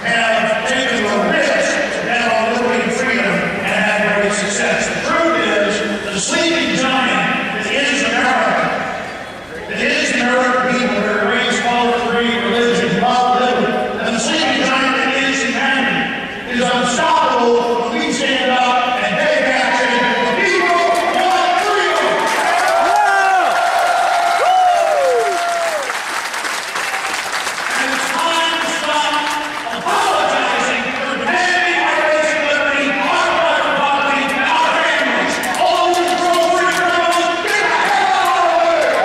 have taken the risk to bet on liberty and freedom and had great success. The truth is, the sleeping giant that is America, people that are raised, following creed, religion, love, liberty, and the sleeping giant that is humanity is unstoppable when we stand up and take action. The people want freedom. And it's time to stop apologizing for demanding our basic liberty, our private property, and our families. All these control-free criminals, get the hell out of here!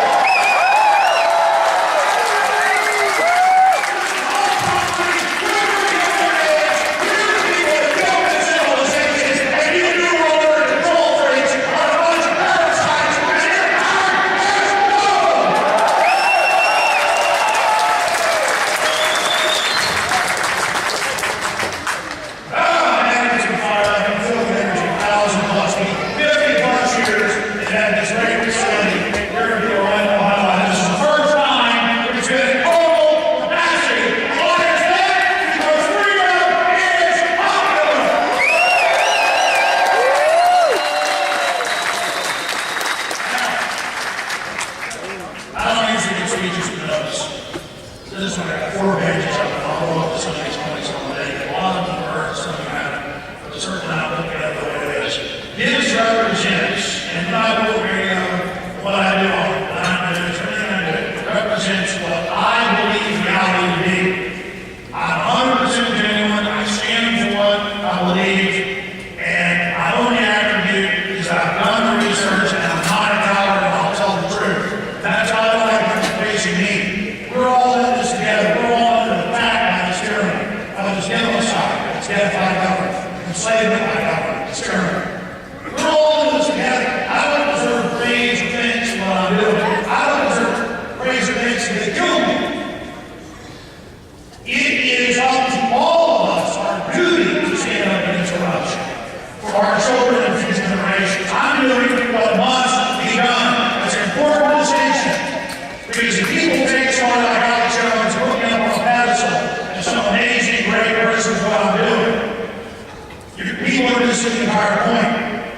This one, I got 4 pages of it. I'll go up to some of these points all day. A lot of them are some of them, but certainly not looking at the way it is. This represents, and not over here, what I do on it, what I do, everything I do, represents what I believe reality to be. I'm 100% genuine. I stand for what I believe, and I only attribute because I've done the research and I'm not a coward and I'll tell the truth. That's how I like it facing me. We're all in this together. We're all under attack by this tyranny, by this genocide, this death-by government, enslavement by government, this tyranny. We're all in this together. I don't deserve praise or thanks for what I'm doing. I don't deserve praise or thanks for they killed me. It is up to all of us, our duty, to stand up against corruption for our children and future generations. I'm doing what must be done. It's an important distinction. Because if people take someone like Alex Jones, put me up on a pedestal, and some amazing, great person is what I'm doing, people are missing the entire point.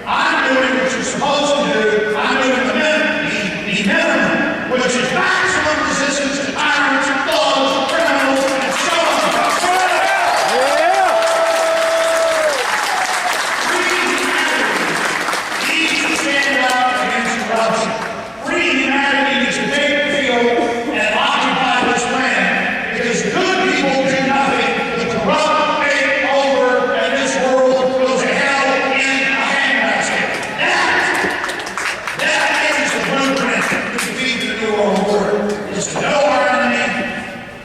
I'm doing what you're supposed to do. I'm doing the minimum, which is maximum resistance to tyrants, thugs, criminals, and so on. Free humanity needs to stand up against corruption. Free humanity needs to take the field and occupy this land, because good people do nothing. The corrupt take over, and this world goes to hell in a handbasket. That is the blueprint to defeat the New World Order. Is to know our enemy,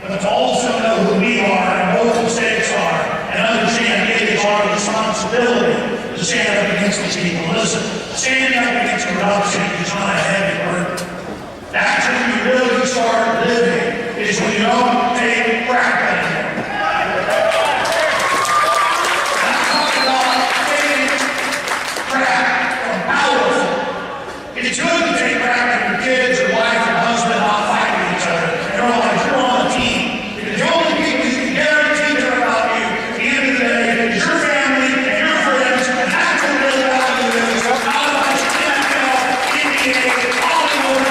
but to also know who we are and what the stakes are, and understand it is our responsibility to stand up against these people. Listen, standing up against corruption is not a heavy burden. That's when you really start living, is when you don't take crap anymore. I'm talking about taking crap from powerful. It's good to take crap from your kids or wife or husband not fighting each other. You're on a team. Because the only people you can guarantee care about you at the end of the day is your family and your friends, and that's what real value is. Otherwise, NFL, NBA, Hollywood,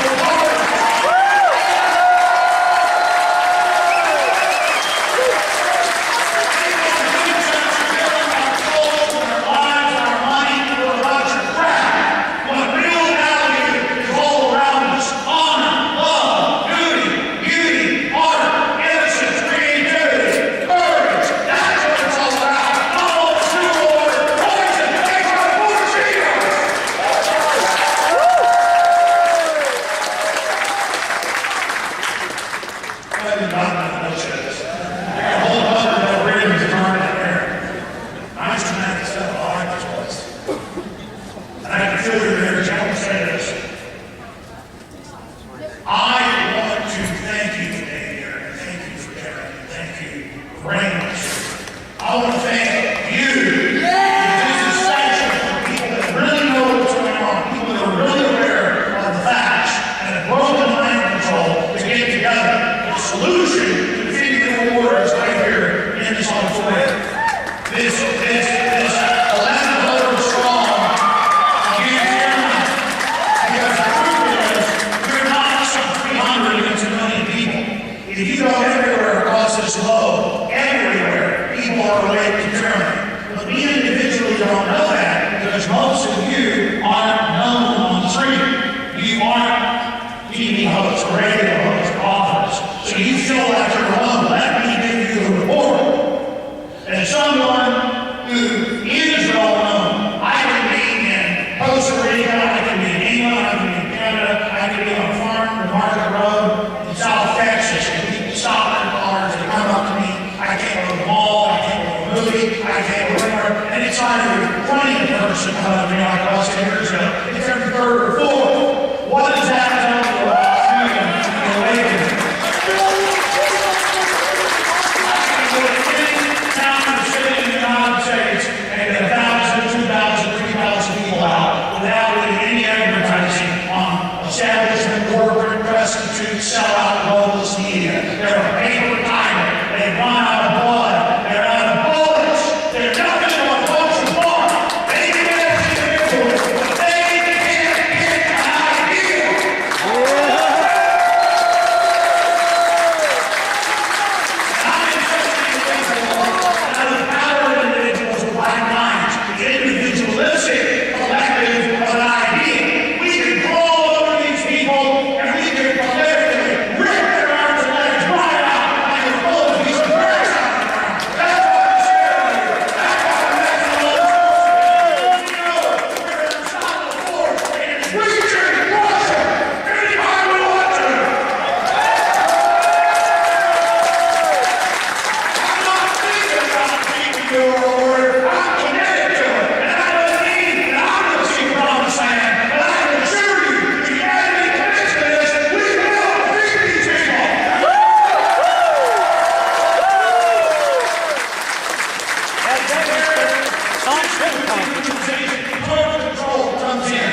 solution to defeating the war is right here in this auditorium. globe, everywhere, people are awake to tyranny. But we individually don't know that because most of you aren't known on the street. You aren't TV hosts, radio hosts, authors. So you feel like you're alone. Let me give you the report. As someone who is well known, I can be in Costa Rica, I can be in England, I can be in Canada, I can be on a farm in Market Road in South Texas, and people stop their cars, they come up to me, I can't go to the mall, I can't go to a movie, I can't go anywhere, and it's not every 20th person coming up to me like us years ago, it's every third or fourth. What does that tell you about freedom and awakening? Establishment, corporate, prostitutes, sellout, globalist media. They're a paper tiger. They run out of blood. They're out of bullets. They're nothing but folks who want. They can get everything into it, but they can't get an idea. I'm interested in the power of individuals with like minds, the individualistic collective of an idea. We can crawl over these people and we can politically rip their arms and legs right out like a bullet piece of grass out of the ground. That's what I'm sharing here. That's what I'm making all this. You know, we're an unstoppable force and it's reaching Russia anytime we want to. I'm not thinking about keeping your word. I'm committed to it. And I don't mean that I'm going to see promised land, but I can assure you, if the enemy commits to this, we will defeat these people. Total control comes in.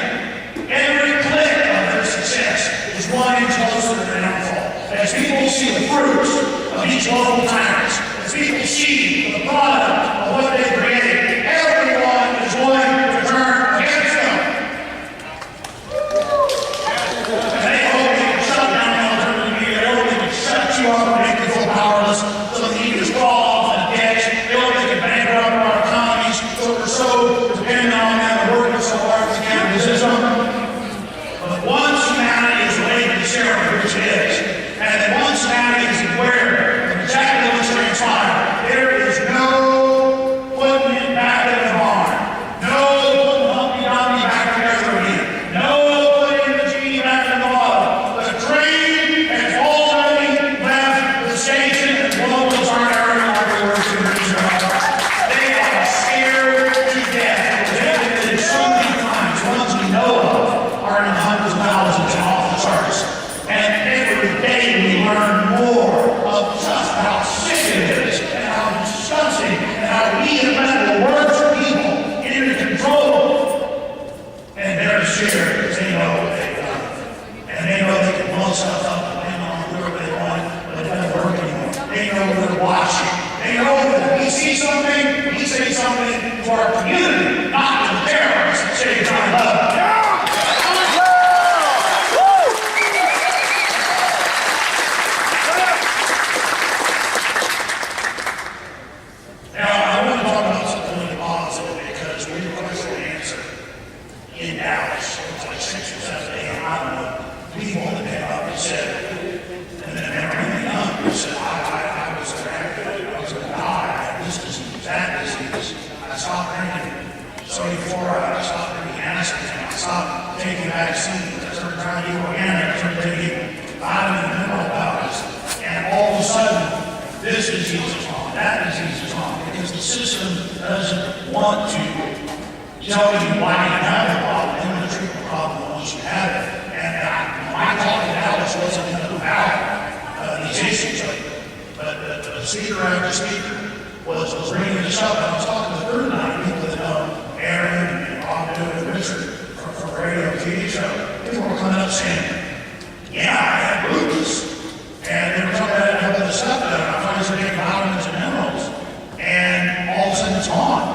Every click of their success is 1 inch closer to their downfall. As people see the fruits of each local tyrants, as people see the product of what they created, everyone is going to turn against them. And they hope they can shut down the alternative media. They hope they can shut you up and make you feel powerless so that you just fall off in a ditch. They hope they can bankrupt our economies so we're so dependent on them and working so hard we can't resist them. But once humanity is laid to share which it is, and then once humanity is aware of exactly what's transpired, there is no putting it back in the barn. No putting Humpty Dumpty back together again. No putting the genie back in the bottle. The train has already left the station and globalists aren't airing like they were 2 years ago. They are scared to death. They've committed so many crimes. Ones we know of are in the hundreds of thousands and off the charts. And every day we learn more of just how sick it is and how disgusting and how we have let the worst people into control. And they're scared because they know what they've done. And they know they can blow stuff up and land on whoever they want, but it doesn't work anymore. They know they're watching. They know that we see something, we say something to our community, not to the terrorists that say you're trying to love them. Now, I want to talk about something really positive because we requested an answer in Dallas. It was like 6 or 7 a.m. I don't know. People that came up and said, and then they were really young, who said, I was affected. I was going to die. I had this disease, that disease. I stopped drinking sodium fluoride. I stopped drinking acid. I stopped taking vaccines. I started trying to eat organic. I started taking vitamin and mineral powders. And all of a sudden, this disease is gone. That disease is gone. Because the system doesn't want to tell you why you have the problem. They want to treat the problem once you have it. And my talk in Dallas wasn't about these issues. But the speaker after speaker was bringing this up. And I was talking to 39 people that know Aaron and Bob and Richard from radio and TV show. People were coming up saying, yeah, I had lupus. And they were talking about how the stuff that I finally started taking vitamins and minerals. And all of a sudden it's gone.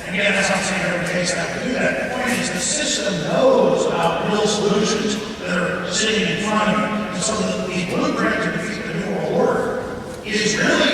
And again, that's not saying every case have to do that. The point is the system knows about real solutions that are sitting in front of you. And so the blueprint to defeat the New World Order is really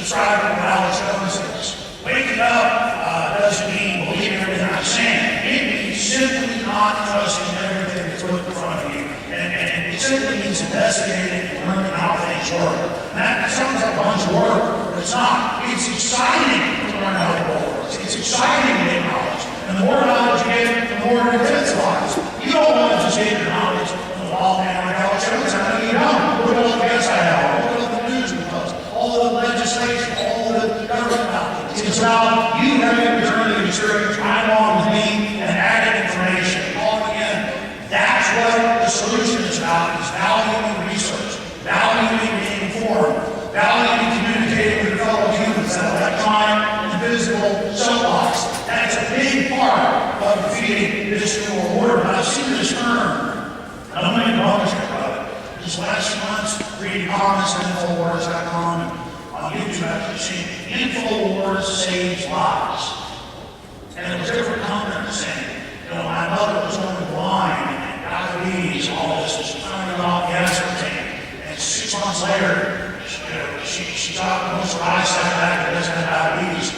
subscribe to Alex Jones is. Waking up doesn't mean believing everything I'm saying. It means simply not trusting everything that's put in front of you. And it simply means investigating and learning how things work. And that sounds like a bunch of work, but it's not. It's exciting to learn how the world works. It's exciting to get knowledge. And the more knowledge you get, the more it intensifies. You don't want to just get your knowledge from the law man like Alex Jones. I know you don't. Look at all the guests I have. Look at all the news we post. All the legislation, all the government documents. It's about you having a journey of experience right along with me and adding information. All again, that's what the solution is about, is valuing research, valuing being informed, valuing communicating with your fellow humans, that electronic and physical soapbox. That's a big part of defeating this new world order. And I've seen this term. I don't make a publisher about it. Just last few months, reading comments on Infowars.com and on YouTube, I've seen Infowars saves lives. And there was different comments saying, my mother was going blind and diabetes, all this was turning off the aspartame. And 6 months later, she talked most of her eyesight back and doesn't have diabetes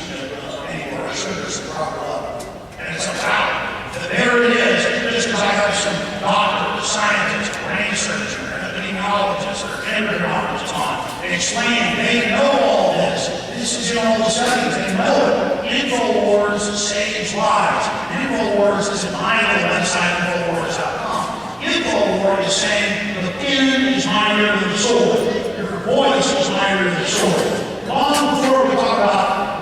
anymore. Her sugar's the proper level. And it's like, wow, there it is. Just because I have some doctor, scientist, brain surgeon, or epidemiologist, or endocrinologist on, and explaining, they know all this. This is in all the studies, they know it. Infowars saves lives. Infowars is an idle website, Infowars.com. Infowars is saying the pen is mightier than the sword. Your voice is mightier than the sword. Long before we talk about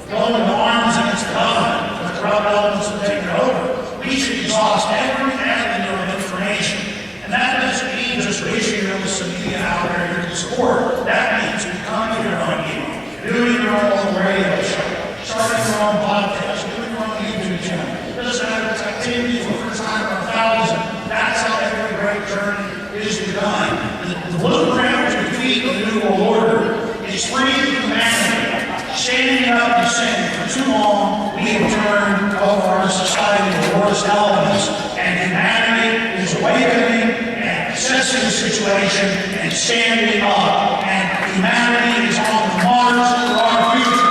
going to arms against the government, the corrupt elements that take it over, we should exhaust every avenue of information. And that doesn't mean just wishing there was some media out there you can support. That means becoming your own hero, doing your own radio show, starting your own podcast, doing your own YouTube channel. It doesn't matter if it's activity for the first time or 1,000. That's how every great journey is begun. The blueprint to defeat the New World Order is freeing humanity. Standing up and saying, for too long, we have turned over our society to the worst elements, and humanity is awakening and assessing the situation and standing up, and humanity is on the march for our future.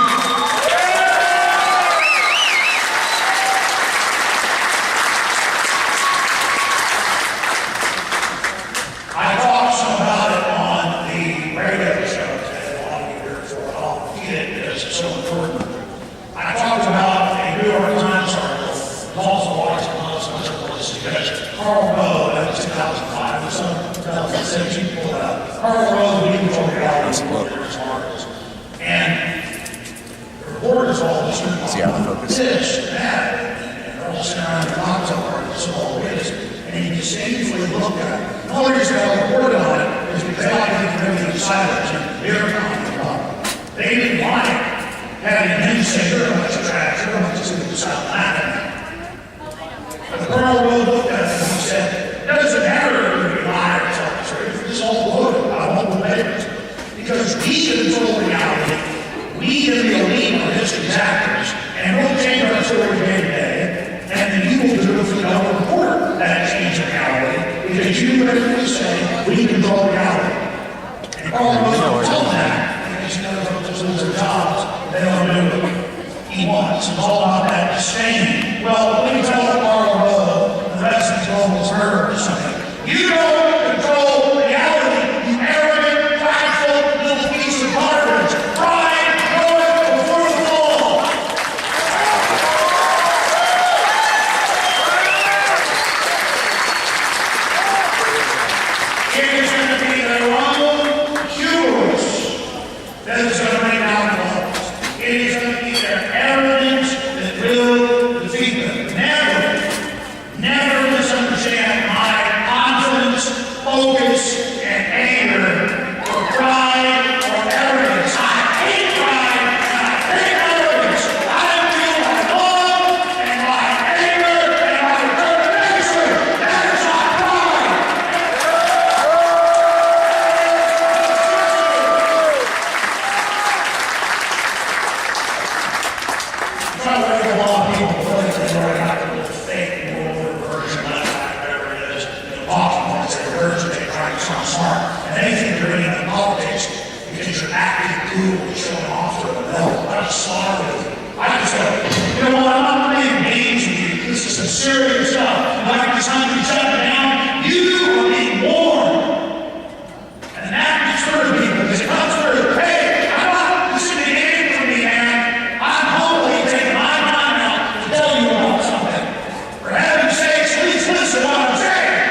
I talked some about it on the radio show today, a lot of you here, so I'll repeat it because it's so important. I talked about a New York Times article, also Washington Post, and other places, because Karl Rove, that was 2005, or some 2006, he pulled out. Karl Rove, he controlled reality in his articles. And the reporters all just this and that, and they're all sitting around the cocktail party, so all it is. And you disdainfully look at it. The only reason I reported on it is because they like to think everything silence and they're not the problem. They didn't want it. Having him say, you're a bunch of trash, you're a bunch of stupid silent laughing. But the Karl Rove looked at it and he said, it doesn't matter if you lie or tell the truth. This is all loaded. I won't believe it. Because we control reality. We in the elite are history's actors. And we'll change our story day to day. And then you will do it for the government report that change reality. Because you regularly say, we control reality. And Karl Rove told that, because he knows they'll just lose their jobs. They don't do what he wants. It's all about that disdain. Well, let me tell Karl Rove, the rest of the global heard or something. You don't control reality, you arrogant, prideful, little piece of garbage. Pride, know it before the fall. It is going to be their own hubris that is going to bring down the walls. It is going to be their arrogance that will acting cool and showing off to the belt. I just saw it. I just go, you know what, I'm not playing games with you. This is some serious stuff. And like it's time to be shut down, you are being warned. And that disturbs people because it comes through, hey, I'm not listening to anything from me, man. I'm humbly taking my time out to tell you about something. For heaven's sakes, please listen to what I'm saying.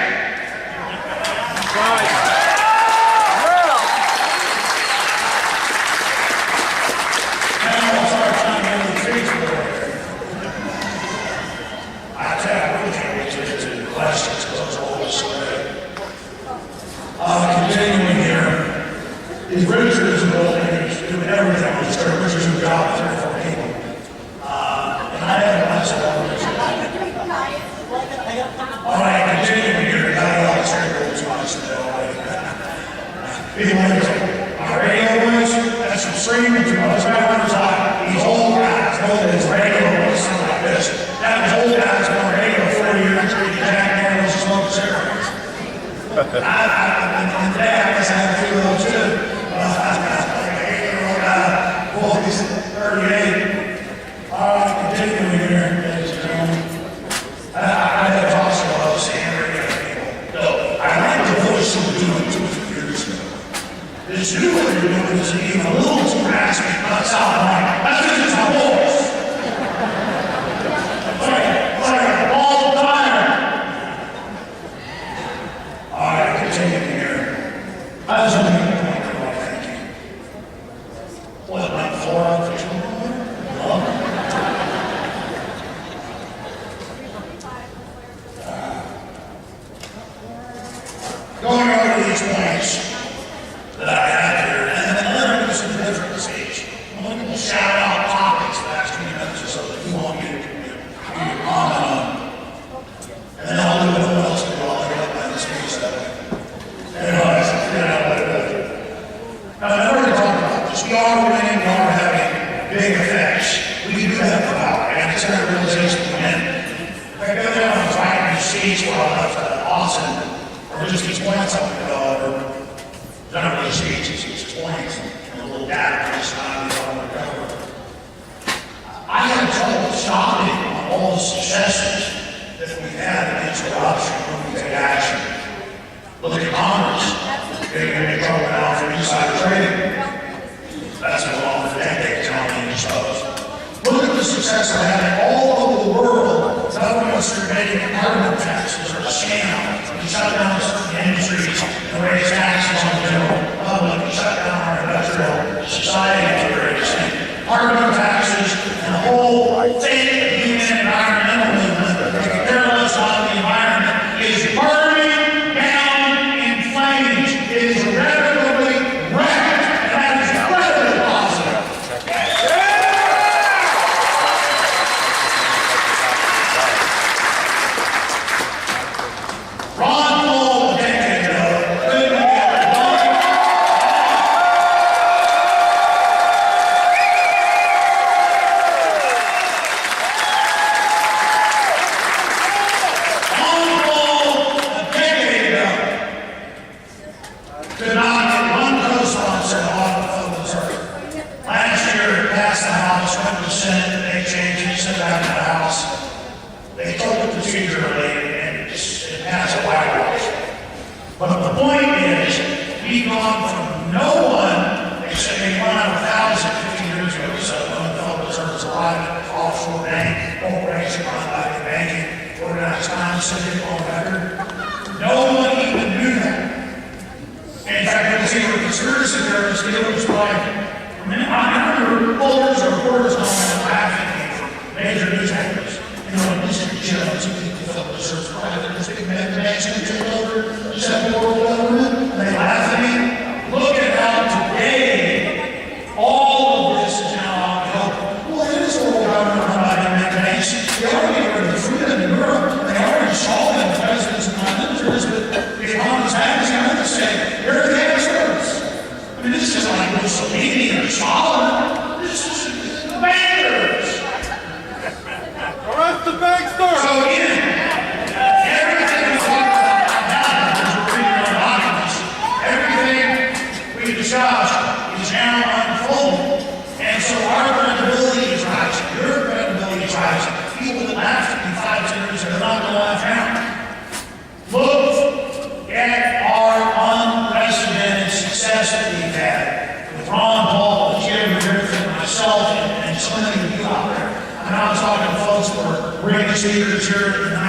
Continuing here, these Richards and those things do everything. We start Richards who got 3 or 4 people. And I had a bunch of others. All right, continuing here, I got a lot of terrible spots in LA. People like, my radio voice, that's some screaming too much. I want to talk. These old guys know that his radio voice sounds like this. That was old guys on radio 40 years drinking Jack Daniels and smoking cigarettes. And today I guess I have a few of those too. Like an 8-year-old guy, boy, he's 38. Continuing here, ladies and gentlemen. I had talks about saying radio people. No, I like the voice you were doing 2 or 3 years ago. This new one you're doing is even a little too raspy, not sound like. That's because it's my voice. Like all the time. All right, continuing here. I was only going to point out why thank you. What, like 4 unofficial? No. Going over these points that I have here, and then let me do some different speech. I'm going to shout out topics the last 20 minutes or so that you want me to comment on. And then I'll do what no one else can do. I'll get up by the speech that way. Anyways, get out of it. Now, in order to talk about this, we are winning, we are having big effects. We do have power, and it's our realization to win. If I go down and find these seats where I left Austin, or just these points up the or they're not really seats, it's just points, and a little data piece on the cover. I had trouble stopping on all the successes that we've had against corruption when we take action. Look at Congress. They're going to be trouble now for insider trading. That's been on for decades, how many exposed. Look at the success we're having all over the world. Governments are making carbon taxes are a scam. We shut down certain industries and raise taxes on the general public. We shut down our industrial society to raise carbon taxes and the whole thing of human environmental movement that make a careless on the environment is burning down in flames. It is irrevocably wrecked, and that is incredibly positive. Ron Paul, a decade ago, couldn't get it done. Ron Paul, a decade ago, could not get one co-sponsor of this earth. Last year, it passed the House, went to the Senate, they changed it, sent it back to the House. They took the procedure late, and it passed a whitewash. But the point is, we've gone from no one, except they went out 1,050 years ago, so when the Federal Reserve was alive, offshore bank, corporation run by the banking, organized crime syndicate on record. No one even knew that. In fact, it was either conspiracy theorists, it was like, I remember folders or reporters on laughing at me from major newspapers. You know, Mr. Jones, you think the Federal Reserve's private, there's big banks that take over, except world government, and they laugh at me. Look at how today, all of this is now out in the open. Well, it is world government run by big banks. They are getting rid of the freedom in Europe. They are installing the presidents and prime ministers, but the economist magazine had to say, you're the experts. I mean, this isn't like Mussolini or Stalin. This is the bankers. Arrest the bankster! So again, everything we talk about now, because we're reading our documents, everything we discussed is now the one I found. Look at our unprecedented success that we've had with Ron Paul, Jim Griffin, myself, and so many of you out there. I mean, I was talking to folks who were bringing speakers here in the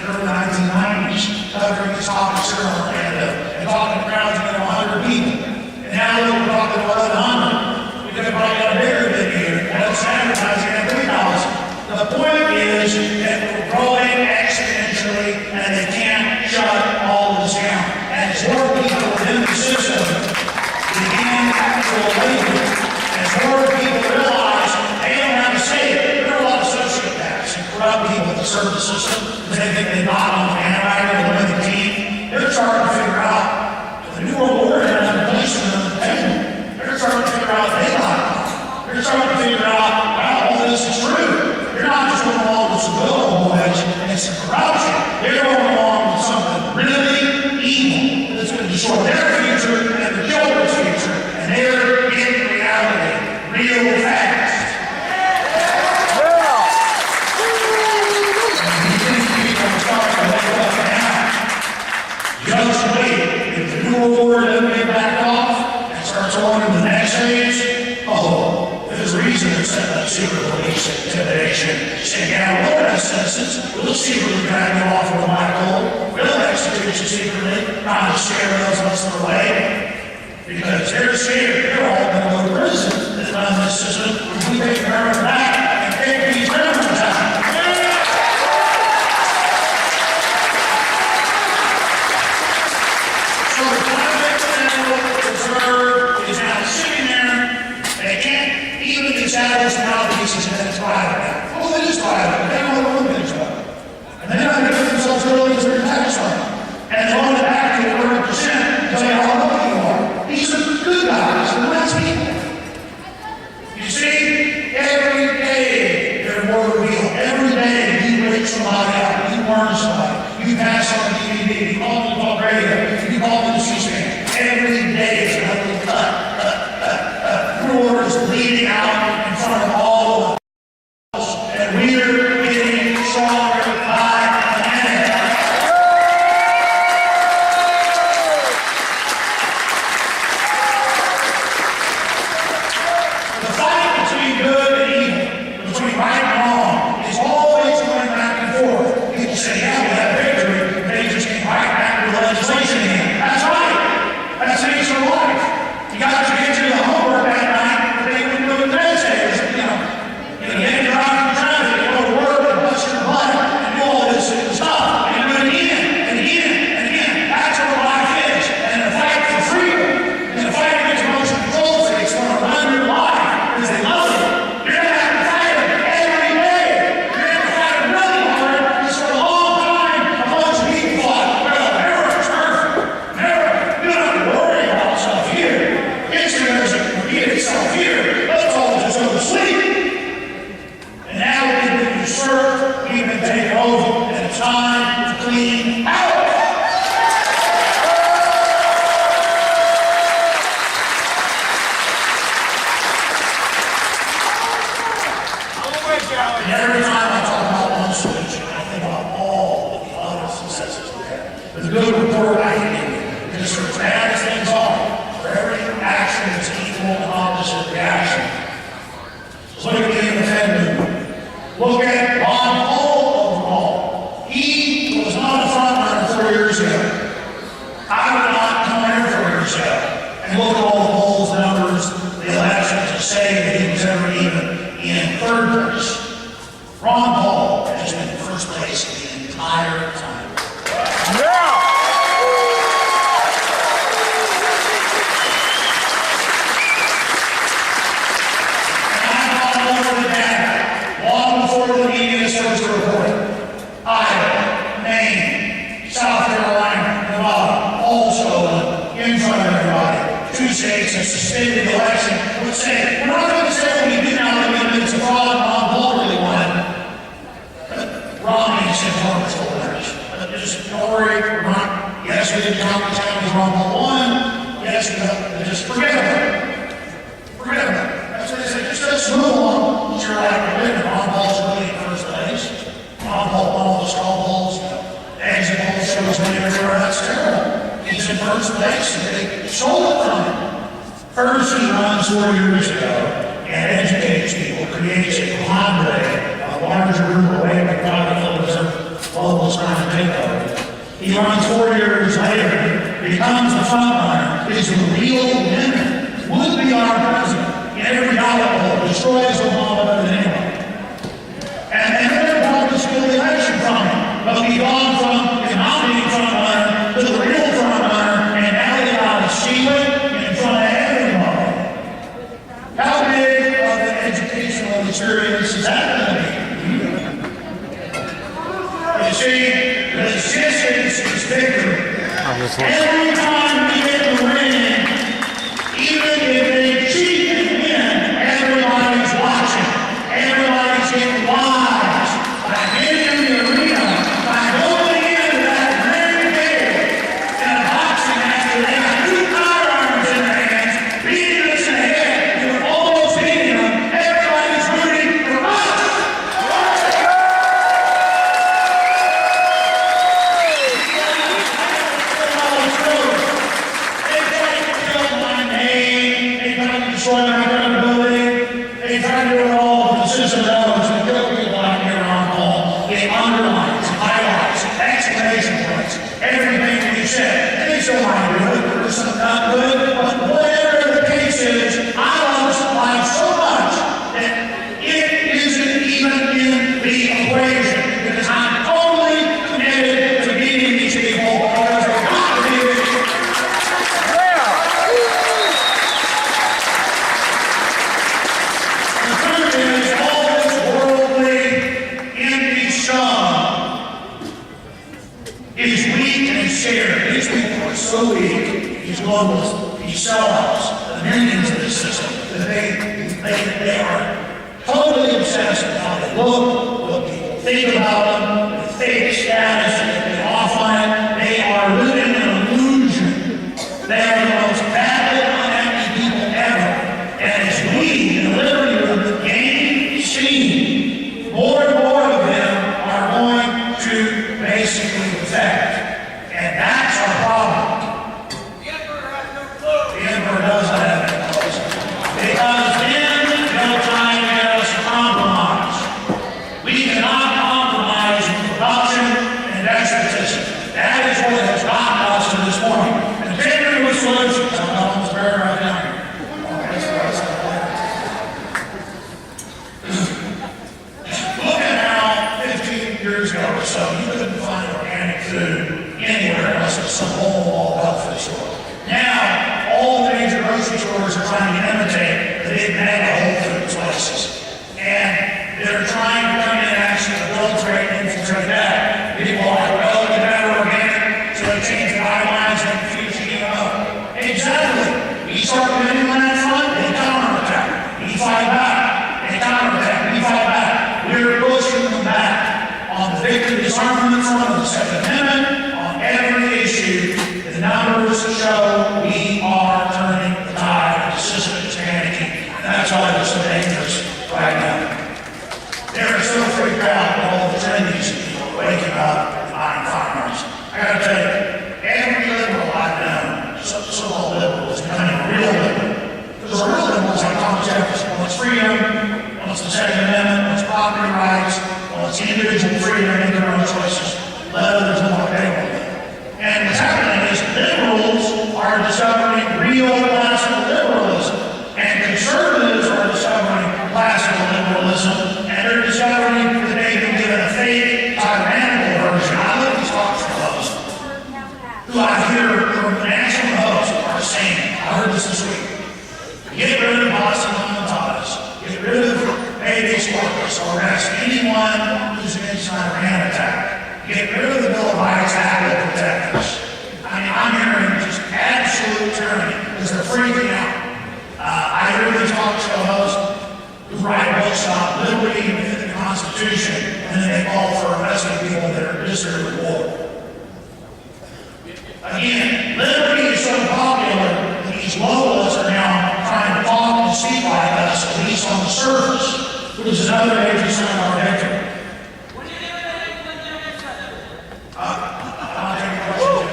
early 1990s, covering these topics here in Orlando, and talking to crowds of 100 people. And now we're talking to 1,100. We could have probably got a bigger than here. That's advertising at 3,000. The point is that we're growing exponentially, and they can't shut all of this down. And as more people within the system begin to awaken, as more people realize they don't have to say it, there are a lot of sociopaths and corrupt people that serve the system because they think they got on the bandwagon or the winning team. They're starting to figure out the New World Order has a place for them to pay. They're starting to figure out they got it. They're starting to figure out, wow, all this is true. They're not just going along with some good old boys and some corruption. They're going along with something really evil that's going to destroy their future and the children's future. And they're in reality real fast. Just wait. If the New World Order doesn't get back off and starts on to the next phase, there's a reason they're setting up secret police and intimidation, saying, yeah, we'll arrest citizens, we'll secretly drag you off with a black hole, we'll execute you secretly, trying to scare those of us that are away. Because they're scared, they're all going to go to prison that's done this system. If we take America back and take these criminals out. So the Project Federal Reserve is now sitting there. They can't even establish mouthpieces and it's private now. Well, it is private. They don't know what it is about. And they're not going to give themselves early as their tax money. And they want it back to 100% to tell you how lucky you are. These are good guys. They're nice people. You see, every day they're more real. Every day you wake somebody up. You learn somebody. You pass on the DVD. You call them on the radio. You call them to C-SPAN. Every day is another cut. Orders bleeding out in front of all of us, and we're getting stronger by the minute. The fight between good and evil, between right and wrong, is always going back and forth. People say, yeah, we have victory, but they just came right back to the legislation again. That's right. That's the nature of life. You got to get to the homework that night. Every time I talk about one solution, I think about all of the other successes we had. The good report I can give you, because for as bad as things are, for every action is equal and opposite reaction. Look at the Fed movement. Look at Ron Paul overall. He was not a front runner 4 years ago. I would not come here 4 years ago and look at all the polls, numbers, the elections, and say that he was ever even in third place. Ron Paul has been in first place the entire time. Yeah! And I got over the data long before the media starts to report it. Iowa, Maine, South Carolina, Nevada, all stolen in front of everybody. 2 states have suspended the election, would say, we're not going to say what we do now that it's a fraud. Ron Paul really won. Romney said Trump's voters. Just don't worry, we're not. Yes, we didn't count the counties Ron Paul won. Yes, we just forget about it. Forget about it. That's what they said. Just move on. It's your life. Ron Paul's really in first place. Ron Paul won all the straw polls. in first place, and they stole it from him. First, he runs 4 years ago and educates people, creates a cadre, a larger group away from capitalism, global trying to take over. He runs 4 years later, becomes the front runner, is the real winner, would be our president in every ballot poll, destroys Obama better than anyone. And they're going to steal the election from him. But we've gone from the nominating front runner to the real front runner, and now they got to steal it in front of everybody. How big of an educational experience is that going to be? You see, resistance is victory. Every time we get the ring, even if they cheat and win, everybody's watching. Everybody's getting wise. By getting in the arena, by going into that ring game in a boxing match where they got 2 firearms in their hands, beating us in the head, you're almost beating them. Everybody's rooting for us. Destroy my credibility. They try to do it all with the system elements and kill people out here on call. It underlines, highlights, exclamation points, everything we said. They still might do it, or something not good, but whatever the case is, I love this life so much that it isn't even in the equation because I'm totally committed to beating these people because they're not beating. Is weak and scared. These people are so weak, these globalists, these sellouts, the minions of the system, that they are totally obsessed with how they look, what people think about them, the fake status that they offline. They are living in an illusion. They are the most badly unhappy people ever. And as we in the liberty movement gain steam, more and more of them are going to basically effect. And that's our problem. The emperor has no clue. The emperor doesn't have any clues. Because then they'll try to get us to compromise. We cannot compromise with corruption and despotism. That is what has gotten us to this point. And the failure of solutions, I'm not on this paragraph down here. Look at how 15 years ago or so, you couldn't find organic food anywhere unless it was some whole health food store. Now, all the major grocery stores are trying to imitate the big mega Whole Foods places. And they're trying to come in and actually adulterate and infiltrate that. People are like, well, you better organic, so they change the guidelines and refuse GMO. Exactly. We start winning on that front, they counterattack. We fight back. They counterattack. We fight back. We're pushing them back on the victory disarmament front of the Second Amendment, on every issue. The numbers show we are turning the tide. The system is panicking. And that's why it's so dangerous right now. They're so freaked out with all the trendies people waking up and buying firearms. I gotta tell you, every liberal I've known, so-called liberal, is becoming a real liberal. Because a real liberal is like Thomas Jefferson. Wants freedom, wants the Second Amendment, wants property rights, wants individual freedom to make their own choices. Let others know what they want. And what's happening is liberals are discovering real classical liberalism. And conservatives are discovering classical liberalism. And they're discovering that they've been given a fake, tyrannical version. I love these talk show hosts who I hear from national hosts are saying, I heard this week, get rid of Boston Montadas, get rid of babies workers, arrest anyone who's against an Iran attack, get rid of the Bill of Rights Act that protect us. I mean, I'm hearing just absolute tyranny because they're freaking out. I hear these talk show hosts who write books about liberty and the Constitution, and then they call for arresting people that are district with war. Again, liberty is so popular that these globalists are now trying to talk and speak like us, at least on the surface, which is another major sign of our victory. I'll take a question.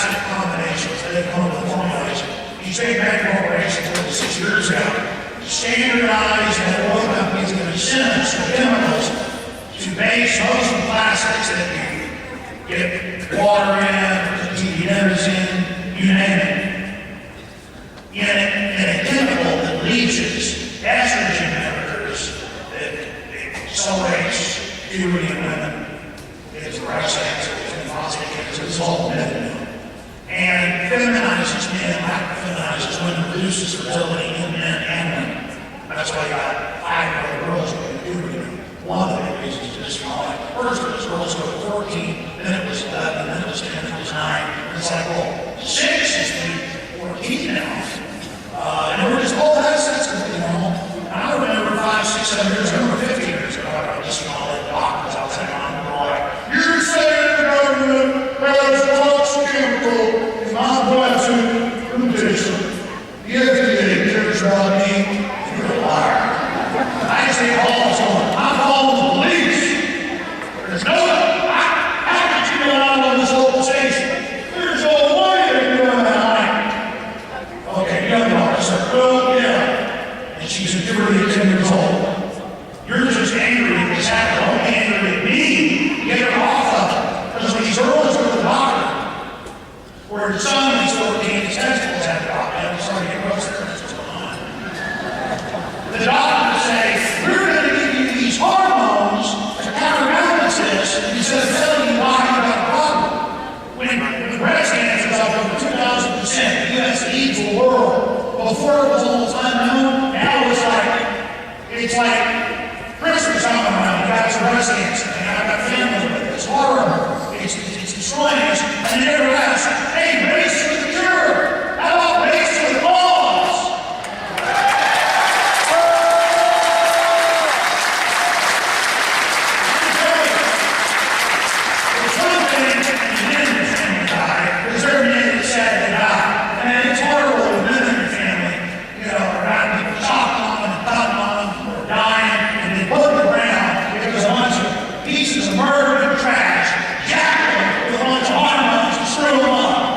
plastic combinations that they come up with formulation. These big mega corporations, 6 years ago, standardized and oil companies give incentives for chemicals to base most of the plastics that you get water in, TVNs in, you name it. In a chemical that leaches estrogen inhibitors that accelerates puberty in women, it's breast cancer, it's prostate cancer, it's all methadone. And feminizes men, feminizes women, reduces fertility in men and women. That's why you got 5 million girls going to puberty. One of the big reasons is smaller. First it was girls go to 14, then it was 11, then it was 10, then it was 9. It's like, well, 6 is the 14 now. And we're just, oh, that's completely normal. And I remember 5, 6, 7 years ago, or 15 years ago, I was just all the doctors outside on the like, you're saying the government has toxic chemical in my bloodsuit condition. The FDA cares about me. You're a liar. I say all the time. I'm calling the police. There's no way. How did you go out on this local station? There's no way they're doing that. Okay, young officer. Well, yeah. And she's a puberty 10 years old. You're just angry at this happened. Don't be angry at me. Get her off of it. Because when these girls go to the doctor, where his son is 14, his testicles have dropped out. I'm sorry to get gross there. That's what's going on. The doctors say, we're going to give you these hormones to counterbalance this instead of telling you why you got a problem. When breast cancer is up over 2,000%, the U.S. leads the world. Before it was almost unknown, now it's like Christmas time around. You got some breast cancer, and I've got family with it. It's horrible. It's destroying us. And they never ask, hey, race for the cure. How about race for the cause? It's one thing when men in your family die, because there are men that sadly die. And it's horrible when men in your family, are around people chopping on them and cutting on them, or dying, and they put them around because a bunch of pieces of murder and trash jack them with a bunch of hormones to screw them up.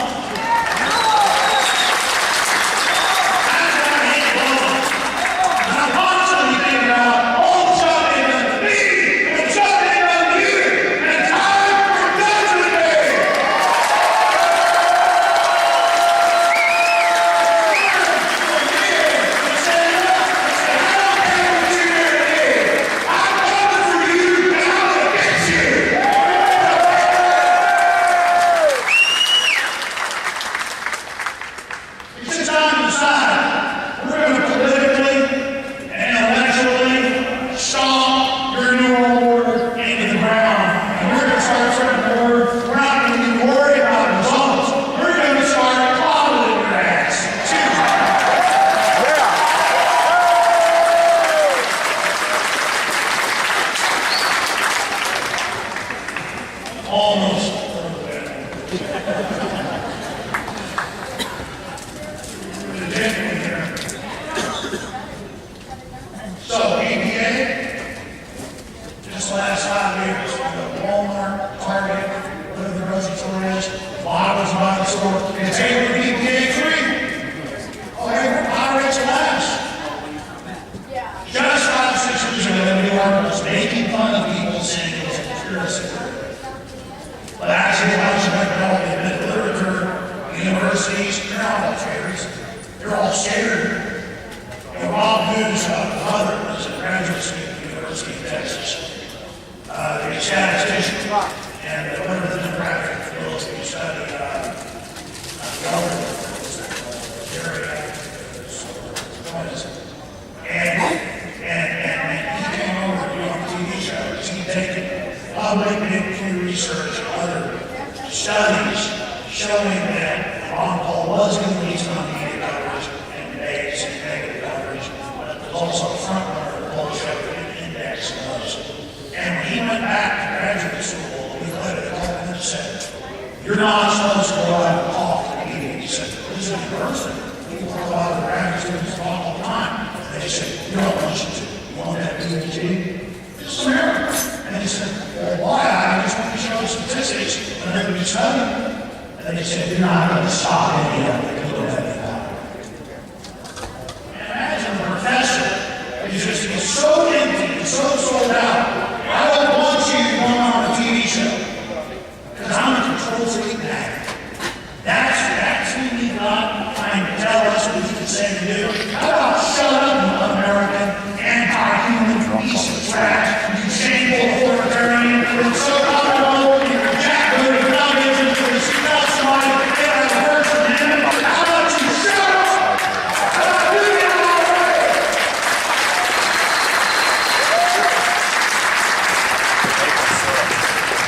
You're not supposed to go out and talk to the meeting. He said, this is a person. People talk about the graduate students talk all the time. And they said, you don't want to. You want that PhD? It's America. And he said, well, why? I just want to show the statistics and everybody studying. And they said, you're not going to stop any of it. You don't have any power. And imagine the professor is just he's so empty and so sold out. I don't want you going on a TV show because I'm a control freak now. That's who we got trying to tell us what we can say to do. How about shut up, you American anti-human piece of trash, you shameful authoritarian, and so comfortable in your jackboot and television to tell somebody that they have a First Amendment. How about you shut up? How about you get out of the way?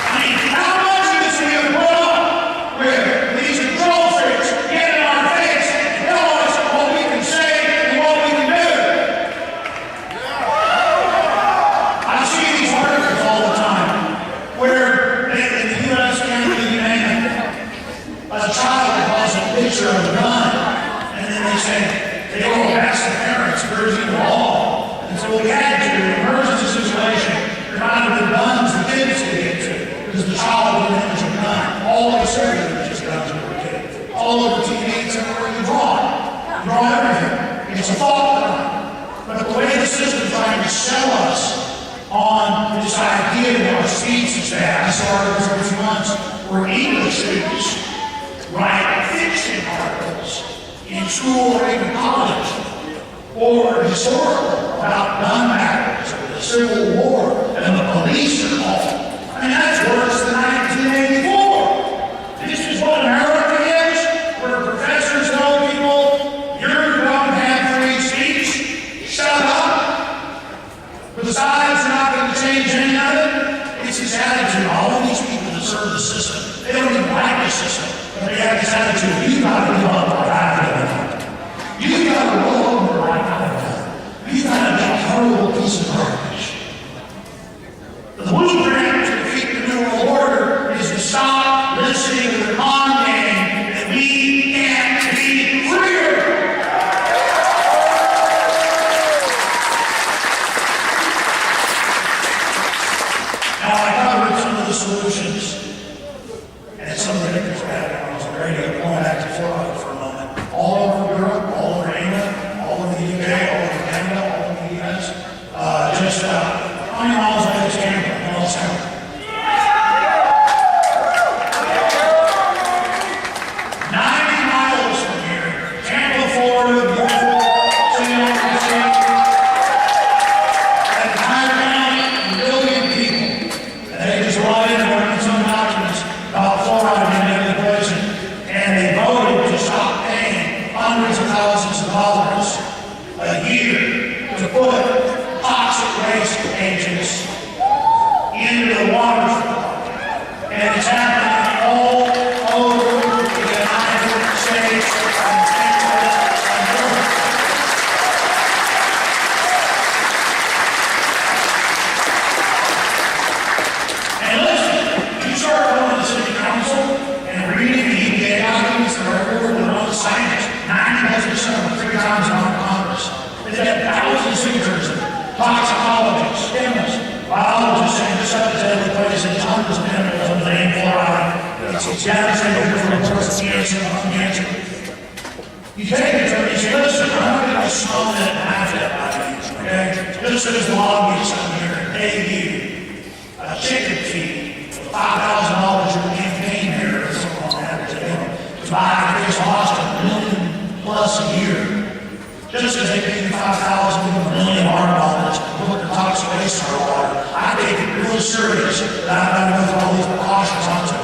I mean, how much of this we have put up with these control freaks getting in our face and tell us what we can say and what we can do? I see these articles all the time where in the U.S., Canada, you name it, a child has a picture of a gun, and then they say, they go ask the parents, where's the law? And so we had to, in an emergency situation, there might have been guns the kids could get to, because the child would image a gun. All of a sudden, it's just guns for a kid. All over TV, it's everywhere you draw it. You draw everything. It's a thought gun. But the way the system's trying to sell us on this idea that our speech is bad. I saw articles every few months where English students write fiction articles in school or even college, or historical about gun battles or the Civil War, and the police are called. I mean, that's worse than 1984. This is what America is, where professors tell people, you're going to have free speech, shut up. Besides, you're not going to change any of it. It's this attitude. All of these people that serve the system, they don't even like the system, but they have this attitude. You got to give up what I've given up. You got to roll over like I've done. You got to be a horrible piece of garbage. The blueprint to defeat the New World Order is to stop listening to the con game that we can't be freer. Now, I covered some of the solutions and some of the things that happened on the radio, going back to Florida for a moment. All over Europe, all over England, all over the UK, all over Canada, all over the US. Just how many miles away is Tampa? No, it's Tampa. 90 miles from here. Tampa, Florida, beautiful. St. Augustine. An entire county, a million people. And they just brought in some documents about fluoride in every poison. And they voted to stop paying hundreds of thousands of dollars a year to put toxic waste agents into the water supply. And it's happening all over the United States and Canada and Europe. And listen, you start going to the city council and reading the EPA documents that are everywhere with all the scientists. 90% of them 3 times on Congress. They've had thousands of signatures of toxicologists, chemists, biologists saying this stuff is deadly poison, it's hundreds of chemicals of the name fluoride. It's devastating for the person, cancer, lung cancer. You take it to them and you say, listen, I'm not going to smell that and laugh at okay? Just as lobbyists come here and pay you a chicken fee for $5,000 your campaign here or something like that to buy Chris Austin $1 million plus a year. Just as they pay you $5,000 $1 million to put the toxic waste in our water, I take it really serious that I've got to go through all these precautions not to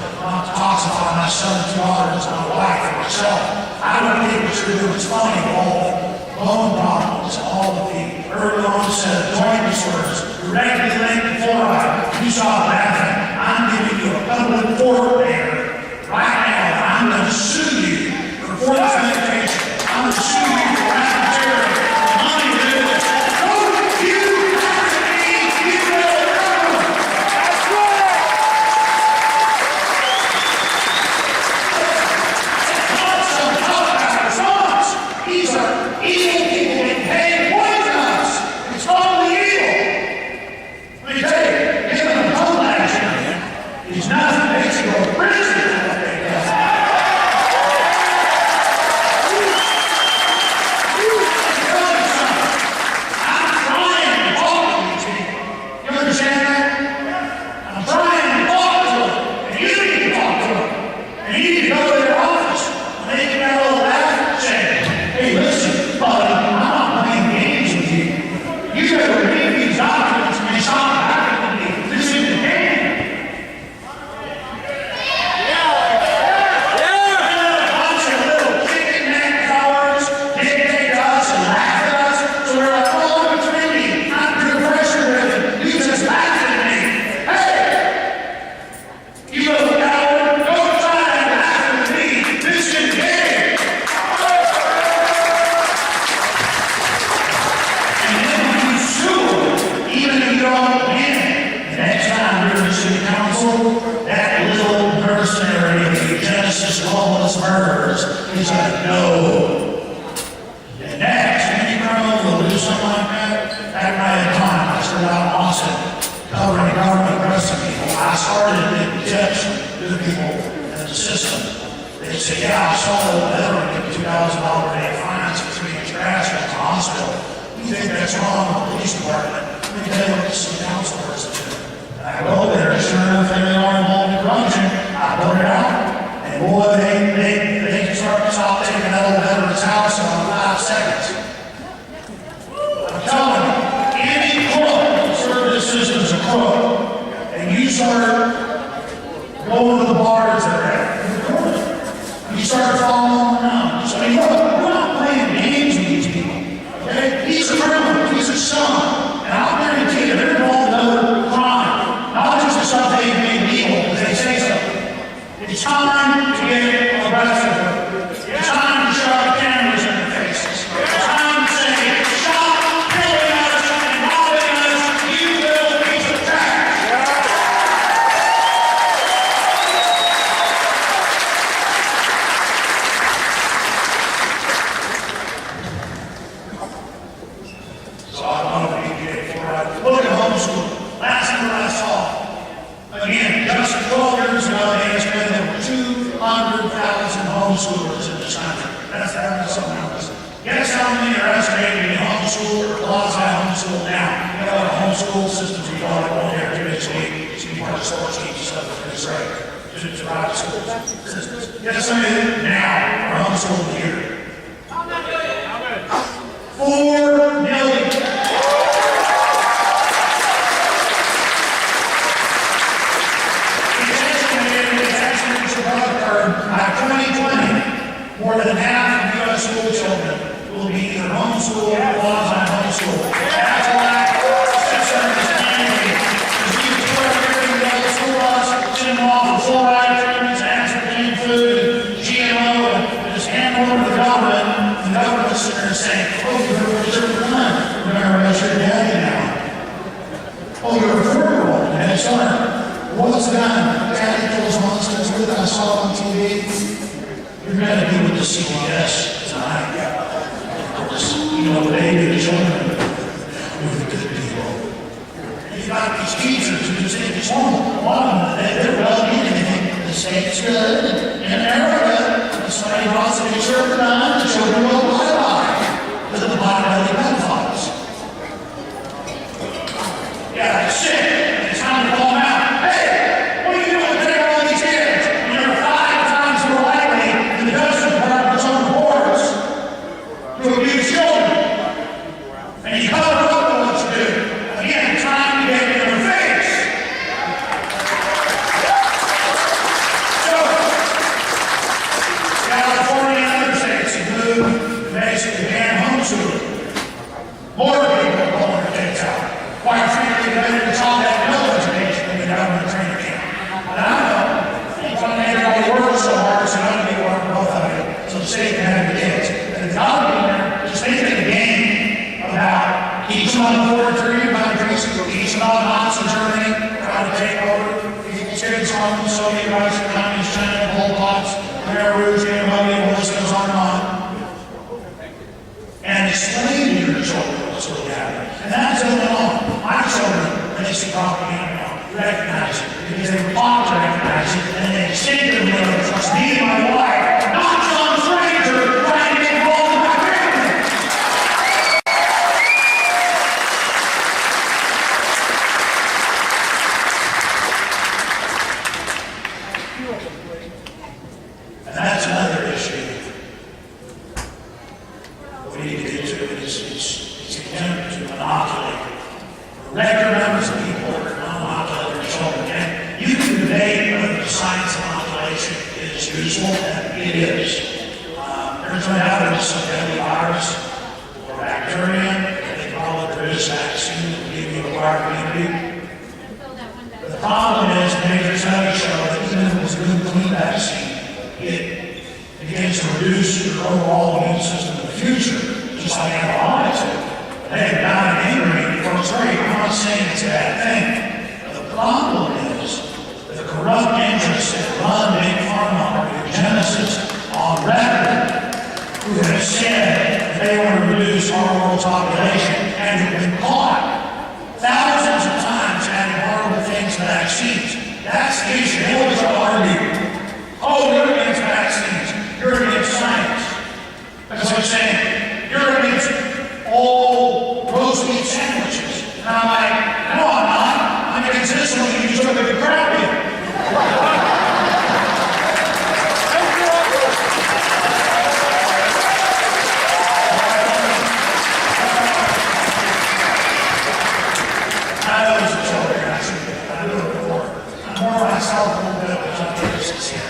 toxify my son's daughters, my wife, and myself. I don't think what you're doing is funny. All the bone problems, all of the early onset joint disorders, directly linked to fluoride. You saw it happen. I'm giving you a public court there right now. I'm going to sue you for forced medication. I'm going to sue you for racketeering, money to do this. Don't you have to be, you will government. That's right. It's not some tough guys. These are evil people that pay and poison us. It's totally evil. Let me tell you, given a gun last year, racist, lawless murderers. He said, no. And next, any criminal will do something like that. Back when I had time, I started out in Austin, covering government arresting people. I started getting tips to the people in the system. They'd say, yeah, I saw that veteran get $2,000 a day fines for treating trash at the hospital. You think that's wrong with the police department? Let me tell you what the city council person did. And I go there, and sure enough, they are involved in corruption. I put it out, and boy, they can start taking that old veteran's house in 5 seconds. I'm telling you, any crook, service system is a crook, and you start going to the bars that are at the corner. You start following them around. So, hey, look, we're not playing games with these people. Okay? He's a criminal. He's a son. And I'll guarantee you, they're involved in other crime. Not just the stuff they made legal, because they say so. It's time to get arrested. It's time to shove the cameras in their faces. It's time to say, stop killing us and robbing us, you little piece of trash. So I want to be for that. Look at homeschool. Last year I saw. Again, just 12 years ago, they estimated there were 200,000 homeschoolers in this country. That's something else. Guess how many are estimated to be homeschooled or quasi-homeschooled now? You know what a homeschool system we call it on there 2 days a week. So you want to start teaching stuff that's great. To private school systems. Guess how many now are homeschooled here? 4 million. By 2020, more than half of U.S. school children will be either homeschooled or quasi-homeschooled. That's why it's annually. Because we put everything together school bus, send them off with fluoride treatments, aspartame food, GMO, and just hand them over to the government. And the government's sitting there saying, oh, you're a reserve son. We're going to arrest your daddy now. Oh, you're a 4-year-old. And it's son. What's done? Daddy kills monsters with I saw on TV. You're going to be with the CBS tonight. Of course, you know what they do to children. We're the good people. You've got these teachers who just think it's normal. A lot of them, they're well-meaning. They think the state's good. In America, if somebody wants to be served on, the children will bye-bye. Because of the body-belly pedophiles. Yeah, they're sick. It's time to call them out. And you cover up what you do. Again, trying to get in their face. So, California and other states have moved to basically ban homeschooling. More people are pulling their kids out. Quite frankly, they're ready to talk that no education in the government training camp. And I know, it's going to make everybody work so hard, so none of you work both of you, so the state can have the kids. And it's got to be there, just thinking the game about each one of the 43 countries, each one of Nazi Germany, trying to take over. Each kids from the Soviet Russia, Communist China, Pol Pot's, Khmer Rouge, Cambodia, the list goes on and on. And explain to your children what's really happening. And that's going on. My children, when they see propaganda, recognize it because they were taught to recognize it, and they instinctively trust me and my wife, not some stranger trying to get involved in my family. And that's another issue we need to get to. It's attempt to inoculate regular numbers of people that are non-inoculated their children. And you can debate whether the science of inoculation is useful, and it is. There's no evidence of deadly virus or bacteria that they probably produce vaccine that will give you acquired immunity. But the problem is, major studies show that even if it was a good clean vaccine, it begins to reduce your overall immune system in the future, just like antibiotics do. Hey, not an angry, it works great. I'm not saying it's a bad thing. The problem is the corrupt interests that run big pharma are places here.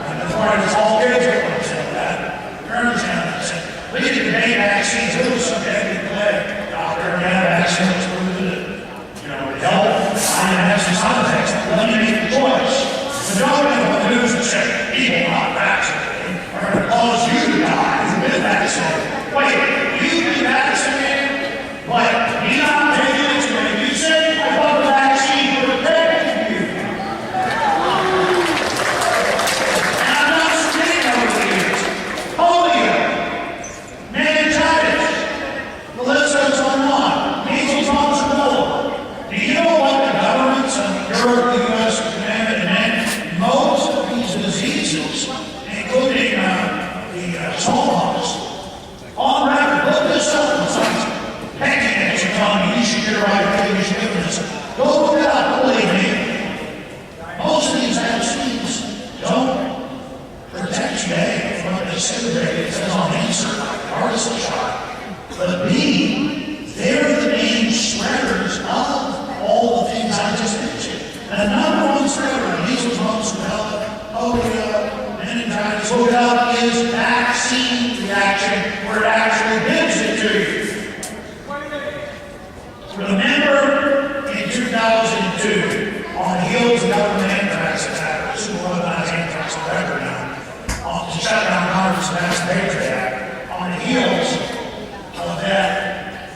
And as far as all kids are concerned, that turns down and said, we can debate vaccines. It was some heavy play. Doctor, yeah, vaccines proved it. Help. I didn't have some side effects. Let me make the choice. The doctor on the news and said, people not vaccinated are going to cause you to die who've been vaccinated. Wait, you've been vaccinated? What? Me not taking it to make you sick? I thought the vaccine would protect you. And I'm not forgetting over the years. Polio, meningitis, the list goes on. Measles, mumps, and rubella. Do you know what the governments of Europe, the U.S., and most of these diseases, including the smallpox, on record, look this up on science. Packing eggs are telling you should get a right away, you should give this. Go look it up, believe me. Most of these vaccines don't protect you, A, from the disintegrated, it says on the insert, like the artisan shot. But B, they're the main spreaders of all the things I just mentioned. And the number one spreader, measles, mumps, rubella, polio, meningitis, look it up, is vaccine reaction, where it actually gives it to you. Remember in 2002, on the heels of government anthrax attack, the super organized anthrax record now, to shut down Congress and pass the Patriot Act, on the heels of that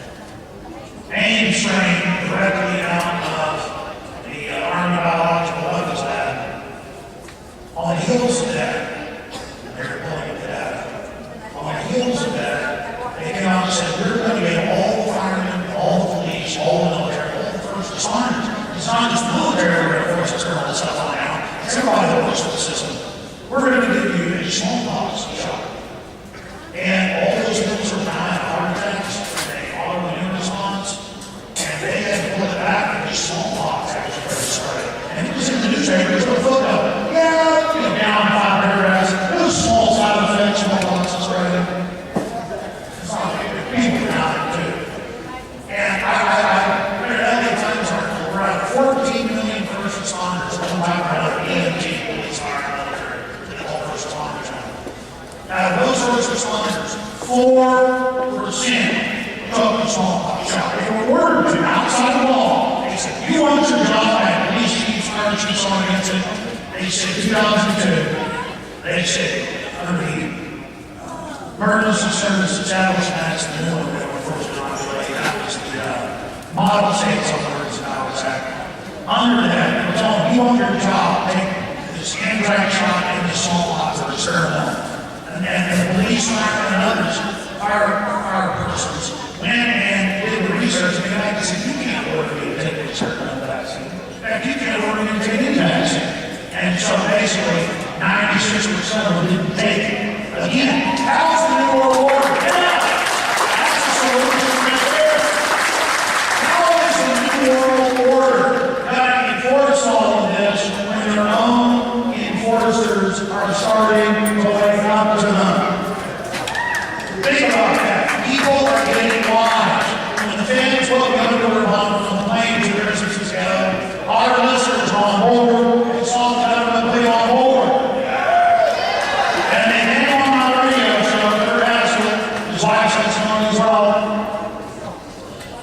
AIM strain directly out of the Army Biological Weapons Lab, on the heels of that, they're pulling it out. On the heels of that, they came out and said, we're going to get all the firemen, all the police, all the military, all the first responders. It's not just military Air Force that's turning this stuff on now. It's everybody that works with the system. We're going to give you a smallpox shot. And all those people are dying of heart attacks, they autoimmune response, and they had to pull it back and just smallpox actually started. And it was in the newspapers, the photo. Yeah, down 5 paragraphs. It was small side effects, smallpox is spreading. It's not like people are dying too. And I read an LA Times article, we're at 14 million first responders, one by EMT, police, fire, military, all first responders now. Out of those first responders, 4% took the smallpox shot. They were ordered to outside the law. They said, you want your job at police chiefs, fire chiefs on against it. They said 2002. They said under the Emergency Service Establishment Act, the new one that were first inaugurated, that was the Model States Emergency Powers Act. Under that, they were telling you want your job, take this anthrax shot and the smallpox or experiment. And the police and others, fire persons, went and did the research and they got to say, you can't order me to take a certain vaccine. In fact, you can't order me to take any vaccine. And so basically, 96% of them didn't take it. Again, how's the New World Order? Yeah! That's the solution right there. How is the New World Order going to enforce all of this when their own enforcers are starting to wake up to them? Think about that. People are getting wise. When the fans will go to the from the planes here in Seattle, our listeners are on board and saw the government be on board. And they came on my radio show, they're asking, his wife said somebody's wrong.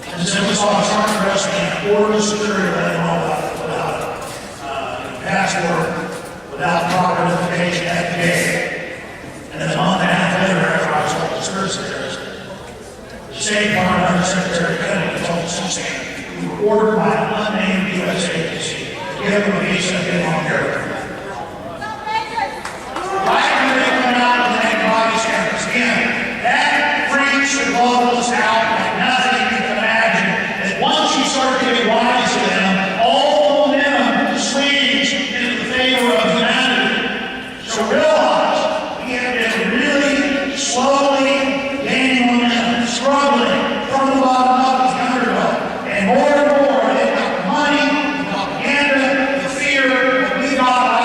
And said we saw a sergeant arresting an order of security without passport, without proper identification at the gate. And then a month and a half later, after I was told the conspiracy theorist, the State Department Under Secretary Kennedy told C-SPAN, we were ordered by an unnamed U.S. agency to give them a visa and get on Europe. Why do they come out with antibody standards? Again, that freaks the globalists out like nothing you can imagine. That once you start getting wise to them, all the momentum swings into the favor of humanity. So realize we have been really slowly gaining momentum, struggling from the bottom up as the underdog. And more they've got the money, the propaganda, the fear, but we got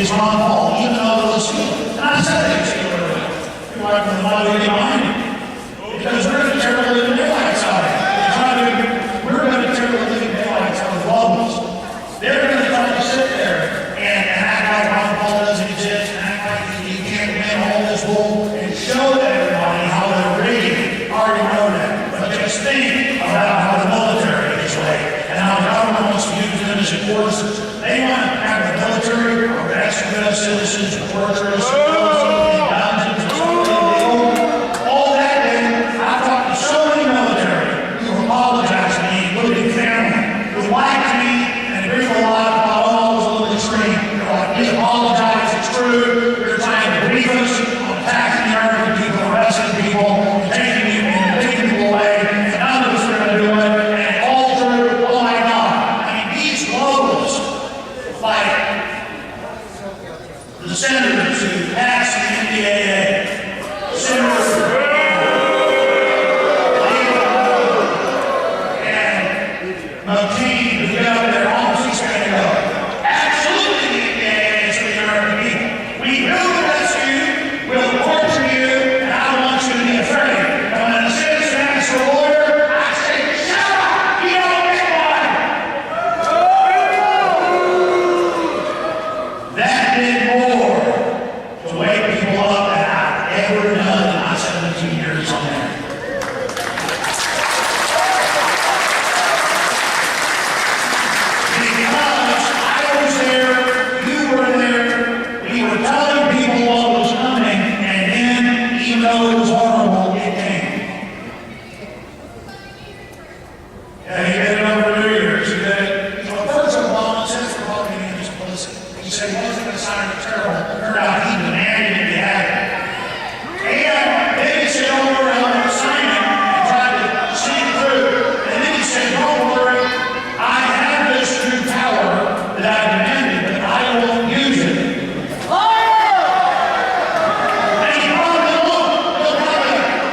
is Ron Paul, even though it was Steelers. And I said they were Steelers. You're like, well, why do you get behind him? Because we're going to tear the living daylights out of him. We're going to tear the living daylights out of the Lobos. They're going to try to sit there and act like Ron Paul doesn't exist, and act like he can't win all this bull, and show everybody how they're rigged. I already know that. But just think about how the military is rigged, and how the government wants to use them as enforcers. They want to have the military arrest U.S. citizens, torture us, the senators who passed the NDAA, Senator and McCain, who got up there on C-SPAN and go, absolutely the NDAA is for the American people. We will arrest you, we'll torture you, and I don't want you to be afraid. And when a citizen asks for a lawyer, I say, shut up, you don't get one. That did more to wake people up than I've ever done in my 17 years on there. Because I was there, you were there, we were telling people what was coming, and then, even though it was horrible, it came. Yeah, he did it over New Year's. He did it. First of all, since the Republican is complicit, he said he wasn't going to sign a terrible. Turned out he demanded it be had. And then he said, don't worry, I'm going to sign it, and tried to see it through. And then he said, don't worry, I have this true power that I demanded, but I won't use it. And he probably won't.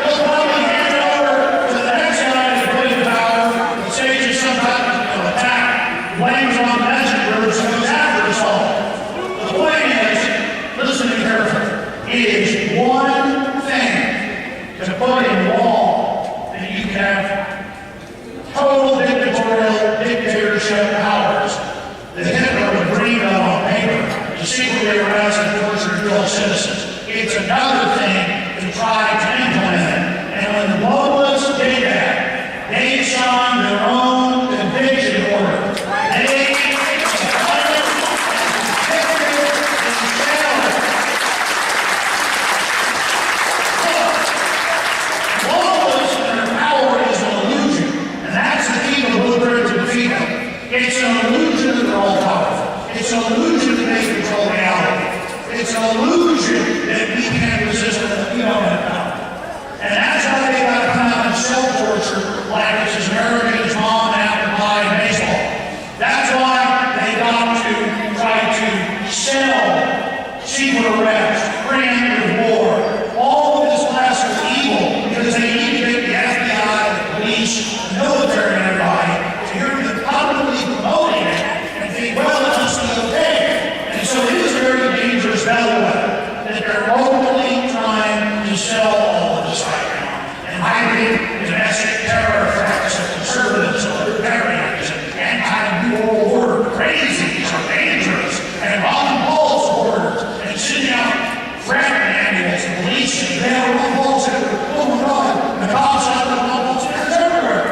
He'll probably hand it over to the next guy to put in power. He stages sometimes attack, blames on messengers, and goes after us all. The point is, listen to me carefully, it is one thing to put in law that you can have total dictatorship powers that Hitler would dream of on paper to secretly arrest and torture and kill citizens. It's another thing to try to implement it. And when the globalists did that, they signed their own conviction order. They it's an illusion that they're all powerful. It's an illusion that they control reality. It's an illusion that we can't resist them if we don't have power. And that's how they got to come out and self-torture like it's as American as mom and apple pie and baseball. That's why they got to try to sell secret arrest, preemptive war, all of this classical evil, because they need to get the FBI, the police, the military, and everybody to hear them publicly promoting it and think, well, it must be okay. And so it is a very dangerous battle weapon that they're openly trying to sell all of this right now. And hiding domestic terror attacks of conservatives and libertarians and anti-New World Order crazies are dangerous. And Ron Paul supporters and sending out threat manuals and police and they have Ron Paul said, oh my God, the cops out of the Ron Paul standards everywhere.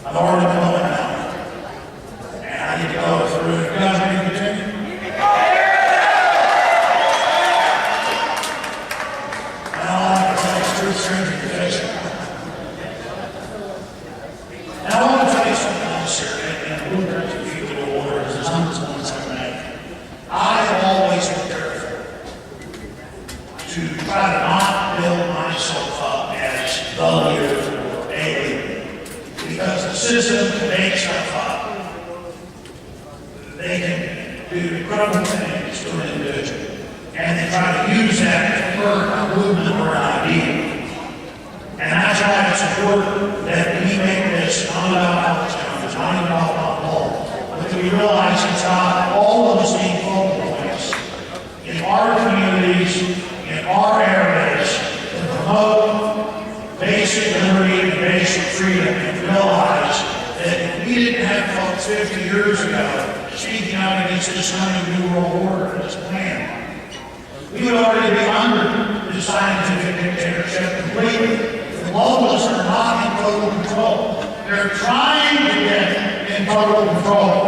I've already been going out, and I need to go through. You guys ready to continue? Now I have to tell you truth, strength, and conviction. And I want to tell you something. system can make stuff up. They can do incredible things to an individual. And they try to use that to hurt a movement or an idea. And that's why it's important that we make this not about Alex Jones, not even about Paul, but that we realize it's about all of us being focal points in our communities, in our areas, to promote basic liberty and basic freedom, and realize that if we didn't have folks 50 years ago speaking out against this coming New World Order and this plan, we would already be under the scientific dictatorship completely. The globalists are not in total control. They're trying to get in total control.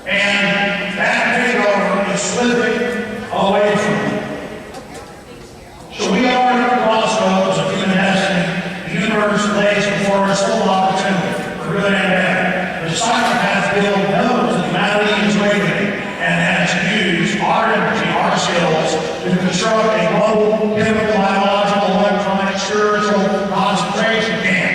And that takeover is slipping away from them. So we are at the crossroads of human destiny. The universe lays before us full opportunity for good and bad. The psychopath Bill knows that humanity is waiting and has used our energy, our skills, to construct a global, chemical, biological, electronic, spiritual concentration camp.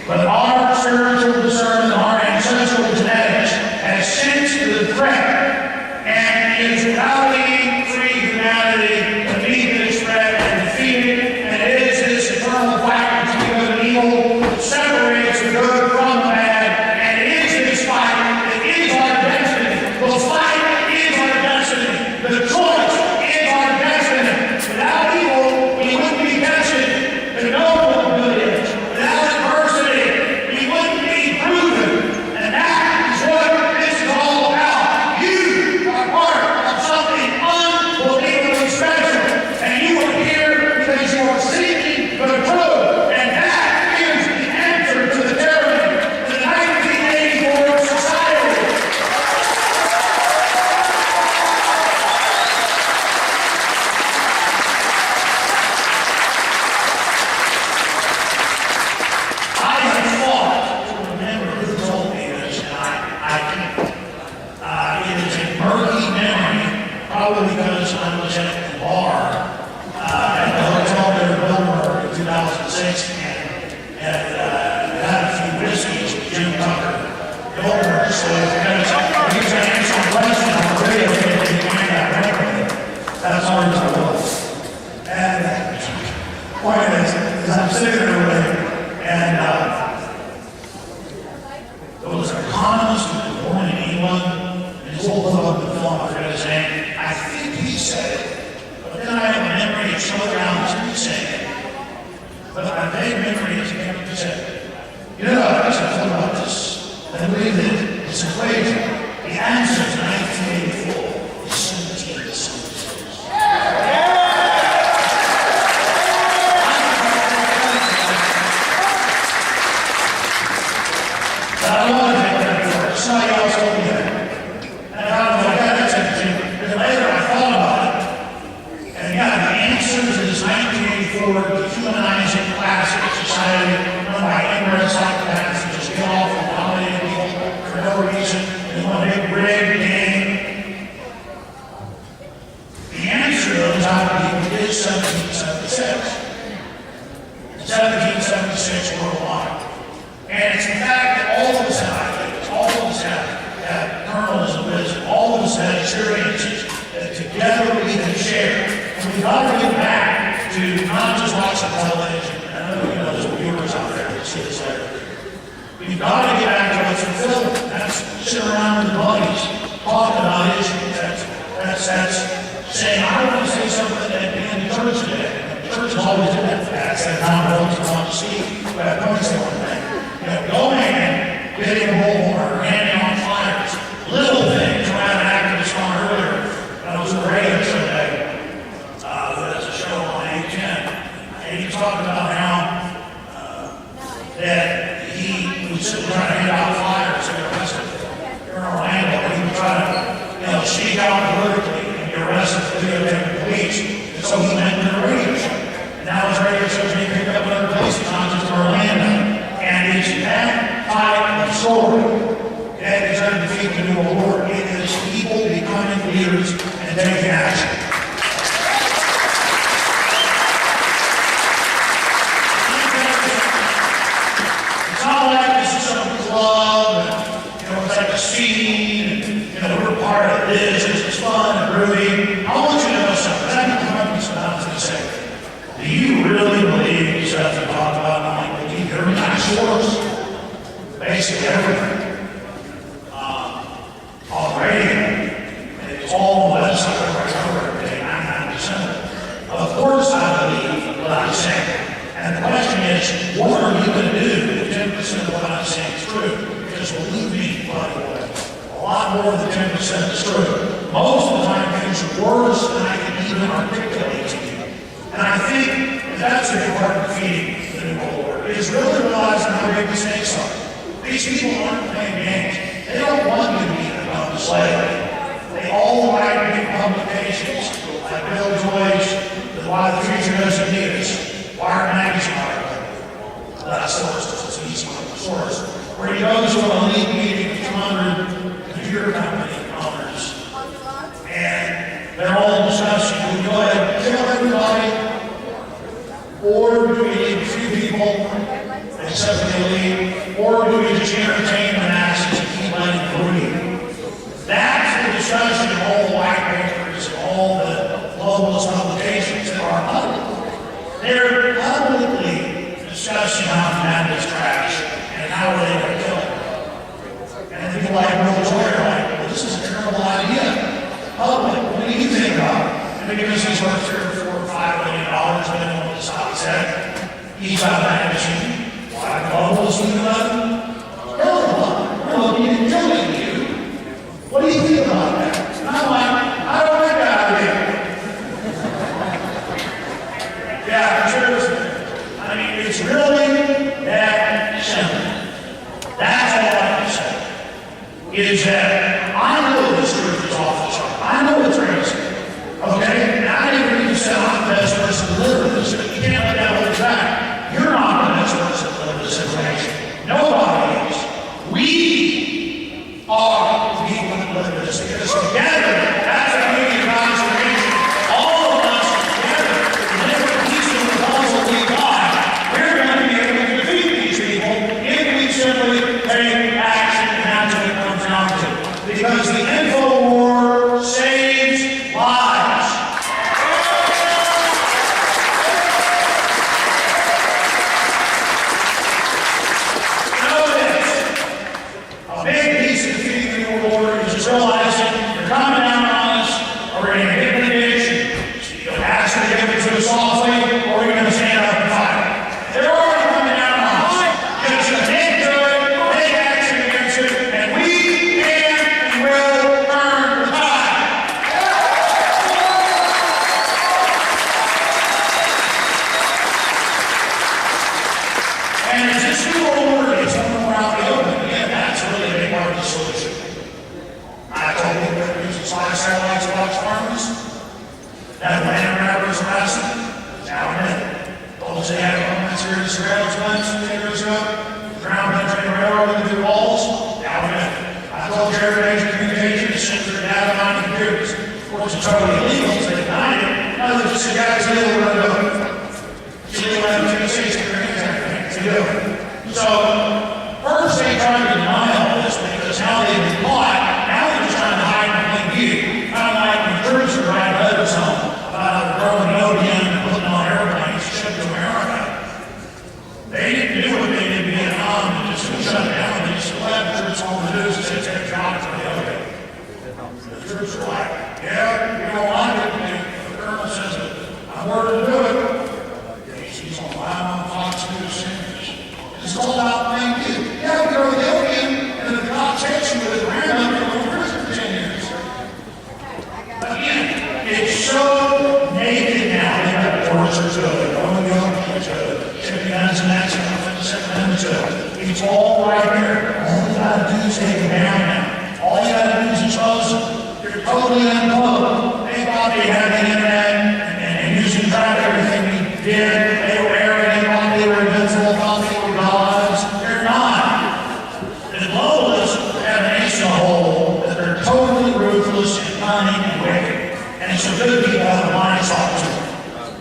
But our spiritual discernment, our ancestral genetics, has sensed the threat and is rallying free humanity to meet this threat and defeat it. And it is this eternal fight between good and evil that separates the good from the bad. And it is this fight that is our destiny. The fight is our destiny. The choice is our destiny. Without evil, we wouldn't be destined to know what good is. Without adversity, we wouldn't be proven. And that is what this is all about. You are part of something unbelievably special. And you are here because you are seeking the truth. And that is the answer to the tyranny, to the 1984 society. I have fought to remember who told me this, and I can't. It is a murky memory, probably because I was at the bar at the hotel there in Wilbur in 2006 and had a few whiskeys with Jim Tucker. Wilbur, so because he's going to answer a question on the radio, he might not remember it. That's hard as I was. And point is I'm sitting there with him, and there was an economist who was born in England, and his whole book of the film, I forget his name. I think he said it, but then I have a memory of some around he saying it. But my vague memory is he said, you know, I guess I thought about this. I believe that this equation, the answer to 1984 is 17 to 76. But I don't want to take that for it. Somebody else told me that. And I don't know, I got that 17. But later I thought about it. And yeah, the answer to this 1984 dehumanizing classic society run by ignorant psychopaths who just get off and dominate people for no reason and want a big rigged game. The answer to those people is 1776. 1776 worldwide. And it's the fact that all of us have ideas, all of us have kernels of wisdom, all of us have experiences that together we can share. And we've got to get back to not just watching television. I know there's viewers out there that see this later. We've got to get back to what's fulfilling. That's sitting around with buddies, talking about issues. That's saying, I want to say something at the end of church today. Church is always in that fast. That non-religious want to see, but I want to say one thing. Going in, getting a bullhorn, or handing on flyers, little things. I had an activist on earlier. I was on the radio today. There's a show on 810. And he was talking about how that he was trying to hand out flyers to get arrested here in Orlando. He was trying to, speak out politically and get arrested for videotaping the police. And so he went to the radio show. And now his radio show is being picked up in other places, not just Orlando. And it's that type of story that is going to defeat the New World Order. It is people becoming leaders and taking action. It's not like this is some scene, and we're part of this, it's fun and groovy. I want you to know something. I can come to sometimes and say, do you really believe the stuff you talk about? And I'm like, do you hear me? I source basically everything. On radio, it's all on the website where I cover every day, 99%. Of course I believe what I'm saying. And the question is, what are you going to do if 10% of what I'm saying is true? Because believe me, by the way, a lot more than 10% is true. Most of the time things are worse than I can even articulate to you. And I think that's a big part of defeating the New World Order, is really realizing how big mistakes are. These people aren't playing games. They don't want you to be become a slave. They all write big publications like Bill Joyce, the Why the Future Doesn't Need Us, Wired Magazine article that I sourced, it's an easy one to source, where he goes to an elite meeting of 200 computer company owners, and they're all discussing, do we go ahead and kill everybody, or do we leave a few people, except for the elite, or do we just entertain the masses and keep letting them breathe? That's the discussion of all the white papers and all the globalist publications that are public. They're publicly discussing how humanity is trash and how are they going to kill it. And people like Bill Joy are like, well, this is a terrible idea. Public, what do you think about it? And because he's worth $3 or $4 or $5 million, depending on what the stock said, he's got a magazine. Why globalists do that? Hell no. We're looking at killing you. What do you think about that? And I'm like, I don't like that idea. Yeah, seriously. I mean, it's really that simple. That's all I can say. Is that I know this truth is off the chart. I know it's crazy. Okay? And I never even said I'm the best person to live with this. You can't let that hold you back. You're not the best person to live with this information. Nobody is. We are the people that live with this. Because together, that's a union transformation. All of us together, the different pieces of the puzzle we got, we're going to be able to defeat these people if we simply take action, and that's what it comes down to. Because the info war saves lives. Know this. A big piece of defeating the New World Order is just realizing you're coming down on us, or we're going to get in the ditch. So you don't ask to give it to us softly, or we're going to stand up and fight. They're already coming down on us. Just take to it, take action against it, and we can and will turn the tide. And as this New World Order is somewhere around the open, again, that's really a big part of the solution. I told people that we're using satellites to watch farmers. That land grabbers arrested. Now in it. Those they had homeland security surveillance guns 2 years ago. Ground penetrating railroad into the walls. Now in it. I told Jerry Major Communications to send their data mining computers. Of course, it's totally illegal, so they denied it. No, there's just a guy's illegal to do it. It's illegal to have Tennessee security and everything to do it. So, first they tried to deny all this because now they've been caught. Now they're just trying to hide in plain view. Kind of like when troops are writing letters home about how they're growing opium and putting on airplanes to ship to America. They didn't do what they did in Vietnam and just shut it down. They just let the troops on the news and said, take jobs for the other. The troops are like, yeah, we don't like it. The colonel says that I'm ordered to do it. He's on live on Fox News. It's all about plain view. Yeah, we go to the opium, and then the cop takes you with a random and go to prison for 10 years. Again, it's so naked now. They got torture to it, going to shipping guns and that's it's all right there. All you gotta do is take them down now. All you gotta do is expose them. You're totally unplugged. They thought they had the internet and using track everything we did. They were arrogant, thought they were invincible, thought they were gods. They're not. The globalists have an ace in the hole that they're totally ruthless and cunning and wicked. And so good people have a blind spot to them.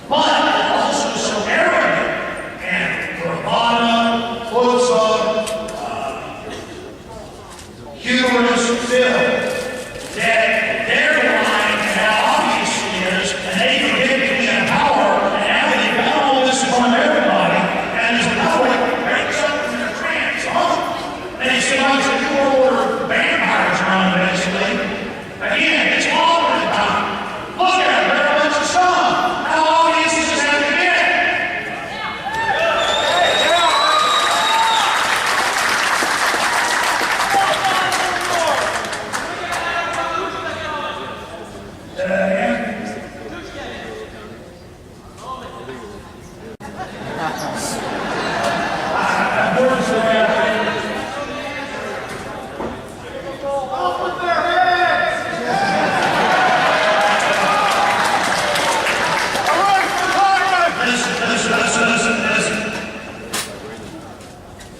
But they're also so arrogant and bravado, chutzpah, humorous,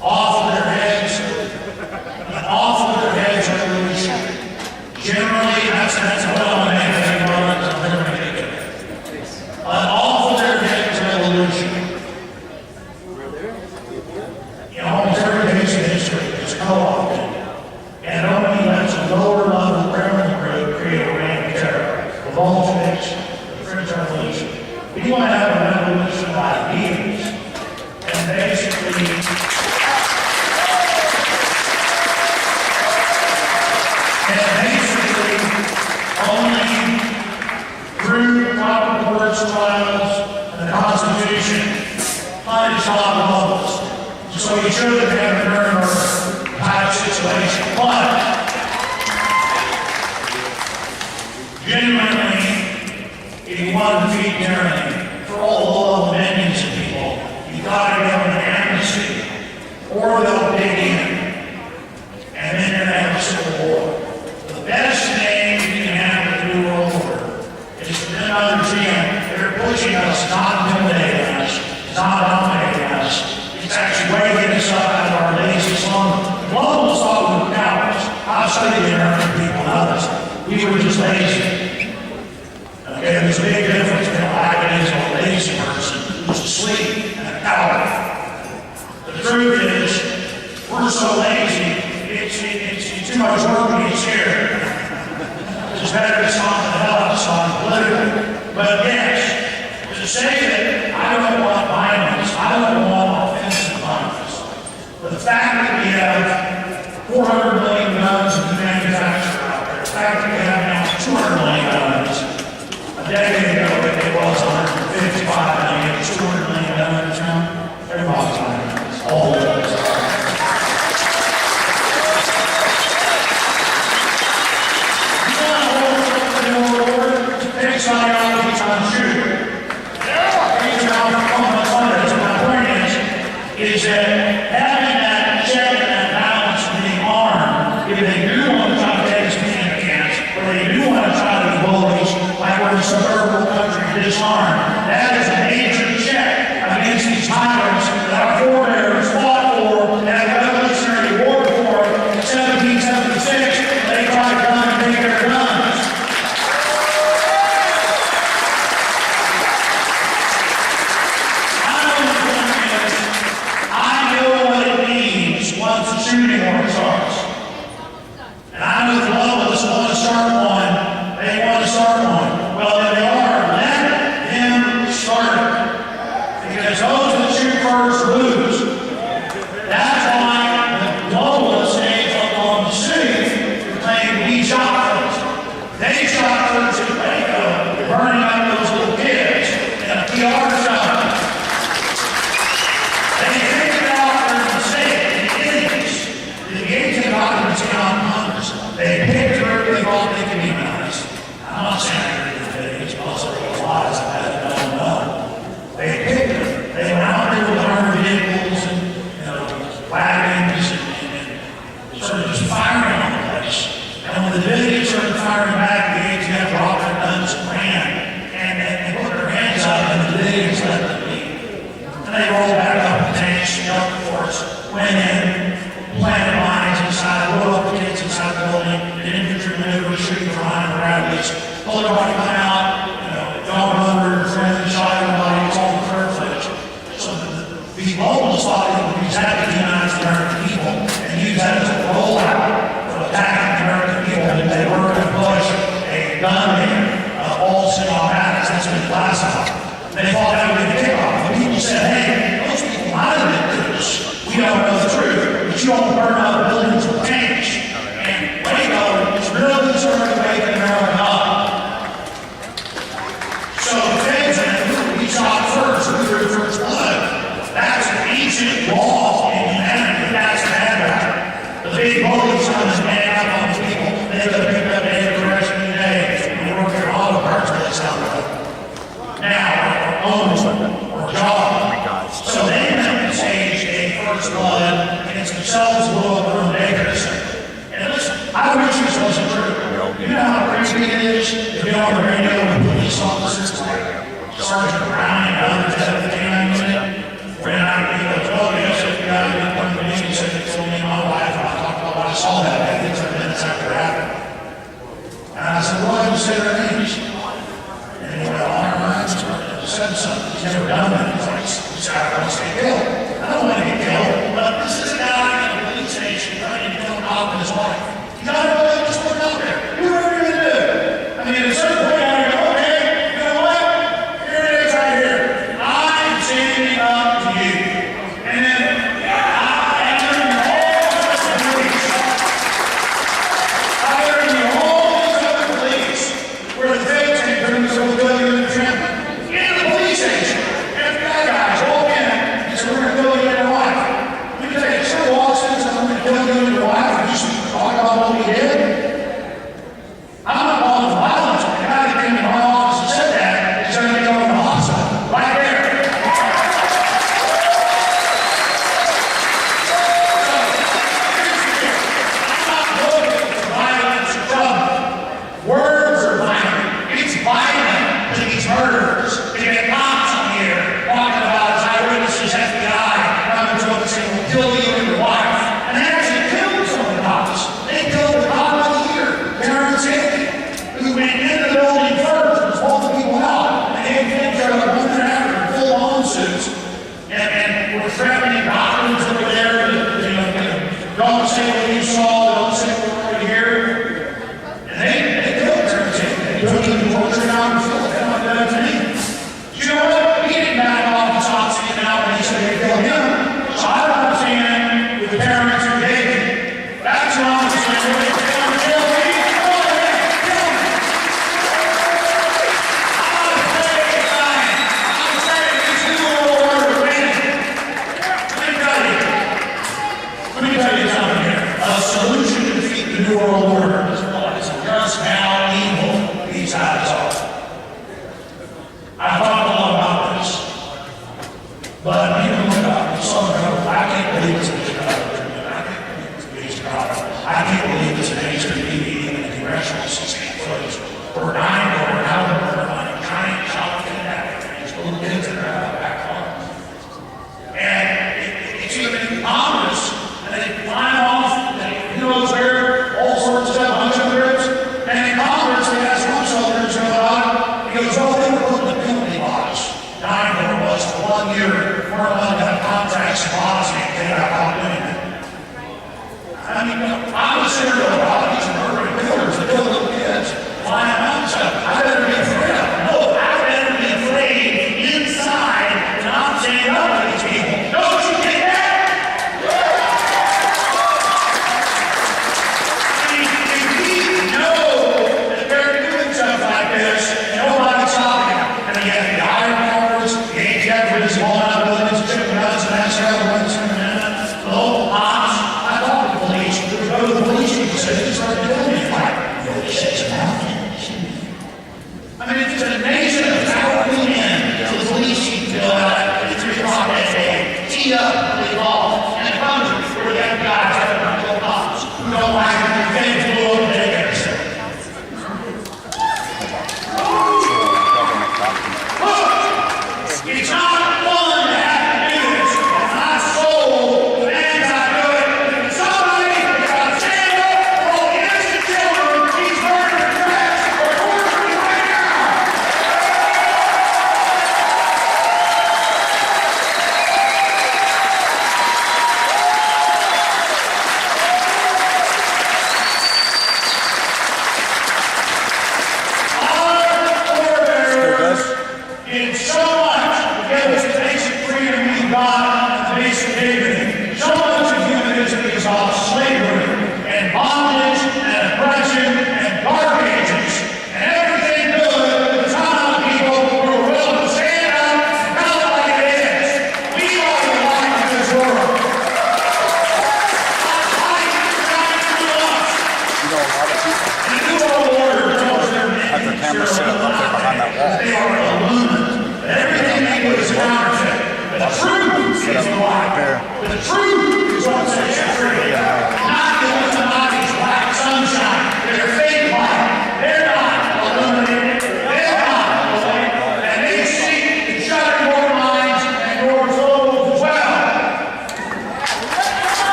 off of their heads, an off of their heads revolution. Generally, that's what I'm going to make an off of their heads revolution. In almost every case in history, it's co-opted. And it only lets a lower level criminal group create a reign of terror. The Bolsheviks, the French Revolution. We want to have a revolution of ideas. And basically, only through proper courts, trials, and the Constitution, punish lawlessness. So you shouldn't have a murder type situation. But genuinely, if you want to defeat tyranny for all the millions of people, you got to give them an amnesty, or they'll dig in, and then you're going to have a civil war. The best thing you can have with the New World Order is for them to understand they're pushing us, not intimidating us, not dominating us. It's actually waking us up out of our lazy slumber. Globalists thought we were cowards. I've studied the American people and others. We were just lazy. Okay, there's a big difference between a lazy person who's asleep and a coward. The truth is, we're so lazy, it's too much work to get scared. It's better to song the hell out of song politically. But yes, to say that I don't want violence, I don't want offensive violence. But the fact that we have 400 million guns in the manufacturer out there, the fact that we have now 200 million guns, a decade ago it was 155 million, 200 million guns now, everybody's buying guns, all of us. Ideologies on shooting. My point is that having that check and that balance of being armed, if they do want to try to take us in against, or they do want to try to be bullies, like we're in a suburban country disarmed, that is a major check against these tyrants that our forebears fought for, that the Revolutionary War for in 1776. They tried to come and take their guns. Shooting war starts. And I know the globalists want to start one. They want to start one. Well, if they are, let them start it. Because those that shoot first lose. That's why the globalists stayed up on the city claim we shot first. They shot first in Waco, burning up those little kids in a PR shot. They picked her, they thought they could be nice. I'm not saying I agree with it, it's also lies about it, I don't know. They picked her, they went out there with armored vehicles and wagons and started just firing on the place. And when the Vivians started firing back, the ATF dropped their guns and ran. And they put their hands up and the Vivians let them leave. And they rolled back up the tanks, the force, went in, planted mines inside, blew up the kids inside the building, did infantry maneuvers, shooting from behind the rallies, told everybody to come out, don't run your friends, shot everybody, it's all the third footage. So these globalists thought they would use that to demonize the American people and use that as a rollout for attacking the American people. And they were going to push a gun ban, all semi-automatics, that's been classified. They thought that would be the kickoff. The people said, hey, those people might have been this. We don't know the truth. But you don't burn out buildings with tanks. And Waco is really concerned with waking America up. So the feds, we shot first, we drew first blood. That's an ancient law in humanity. That's the bad guy. The big bullies on this man up on the people. They could have picked up David the rest of the day and work their auto parts place out of it. Now, owns or job. So they have staged a first blood against themselves, blew up their own data center. And listen, I wish this wasn't true. You know how crazy it is if you're on the radio with police officers like Sergeant Brown and others that have the canine unit? Ran out of the oh, yes, if you got to be never done that. He's like, he's out to get killed. I don't want to get killed, but this is a guy in a police station trying to kill an op in his life. You gotta know what's going out there. Do whatever you're gonna do. I mean, at a certain point, I go, okay, you know what? Here it is right here. I'm standing up to you. And then I am in all the police. I am in all these other police where the fakes ain't bringing us over to you in the trim. In the police station. FBI guys walk in and say, we're gonna kill you and your wife. Let me tell you, if someone walks in and says, I'm gonna kill you and your wife, and just talk about what we did. I'm not calling for violence. The guy that came into my office and said that is going to go to the hospital. Right there. I'm not looking for violence or trouble. Words are violent. It's violent to these murderers. To get cops on here talking about as eyewitnesses, FBI, coming to us and saying, we'll kill you and your wife. And they actually killed some of the cops. They killed the cop of the year, Karen Safety, who went in the building first and pulled the people out. And they came there like one and after in full lawsuits and were threatening doctors that were there to, don't say what you saw, don't say what you were here. And they killed Karen Safety. They took him and tortured out and killed him. Not done to me. You know what? He didn't back off and stop speaking out when he said they killed him. So I don't understand with the parents who gave him. That's wrong. They want to kill me. Go ahead, kill me. I'm not afraid of dying. I'm afraid of these new world order winning. Let me tell you something here.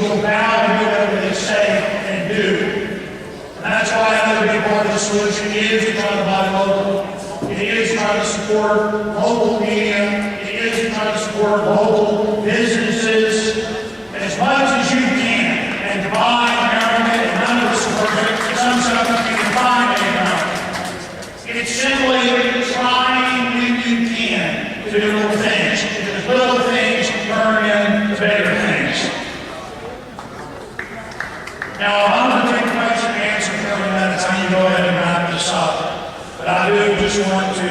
will bow to do whatever they say and do. And that's why another big part of the solution is to try to buy local. It is to try to support local media. It is to try to support local businesses as much as you can. And to buy America, and none of us are perfect. Some stuff you can find in America. It's simply trying when you can to do little things. Because little things turn into bigger things. Now, I'm going to take question and answer for 30 minutes. I'm going to go ahead and wrap this up. But I do just want to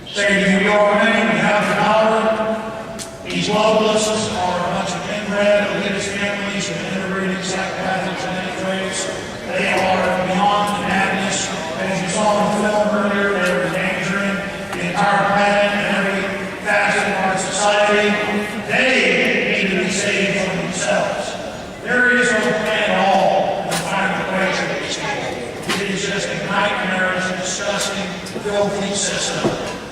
say to you, we are winning. We have the power. These globalists are a bunch of inbred, elitist families with interbreeding psychopathic genetic traits. They are beyond the madness. As you saw in the film earlier, they are endangering the entire planet and every facet of our society. They need to be saved from themselves. There is no plan at all in the final equation of these people. It is just a nightmare, it's a disgusting, filthy system.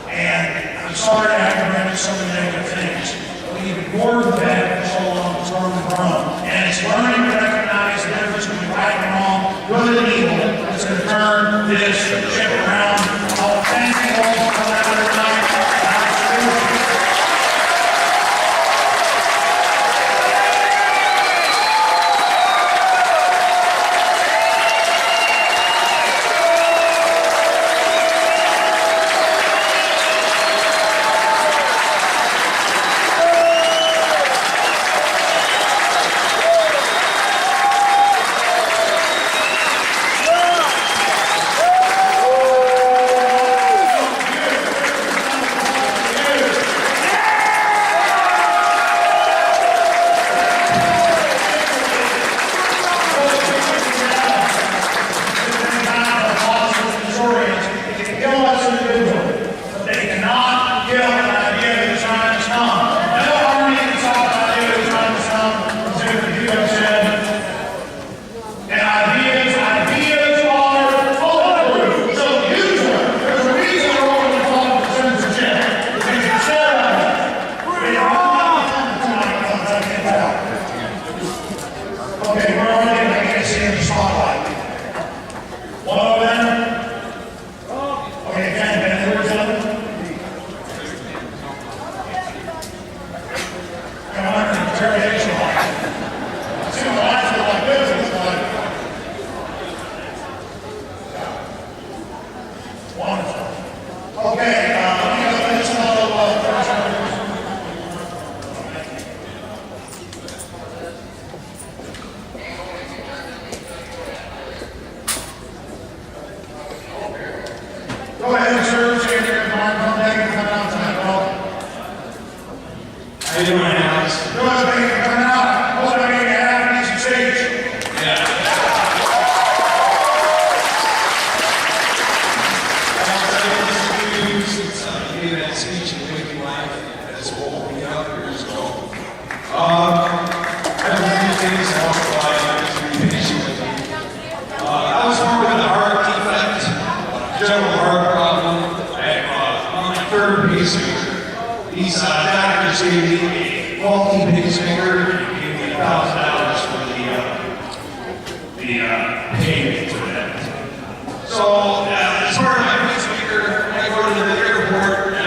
And I'm sorry to have to bring up so many negative things. But we've ignored the bad for so long, it's grown. And it's learning to recognize the difference between right and wrong, good and evil. It's going to turn this ship around. I'll thank you all for coming out tonight. Go ahead, sir. Say your microphone. Thank you for coming out tonight, How you doing, Alex? Go ahead, thank you for coming out. Hope I made you happy as you stage. Yeah. Since I gave that speech in Waking Life, as woke me up years ago. I have a few things I want to provide you patient with me. I was born with a heart defect, general heart problem. I'm my third pacemaker. These doctors gave me a faulty pacemaker and gave me $1,000 for the payment for that. So, as part of my pacemaker, I go to the airport.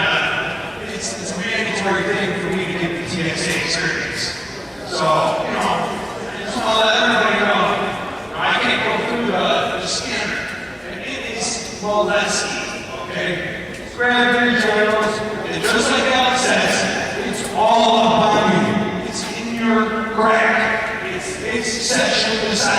It's a mandatory thing for me to get the TSA experience. So, you know, I just want to let everybody know, I can't go through the scanner. And it is, well, that's easy, okay? Grab your journals, and just like Alex says, it's all about you. It's in your crack. It's sexually decided.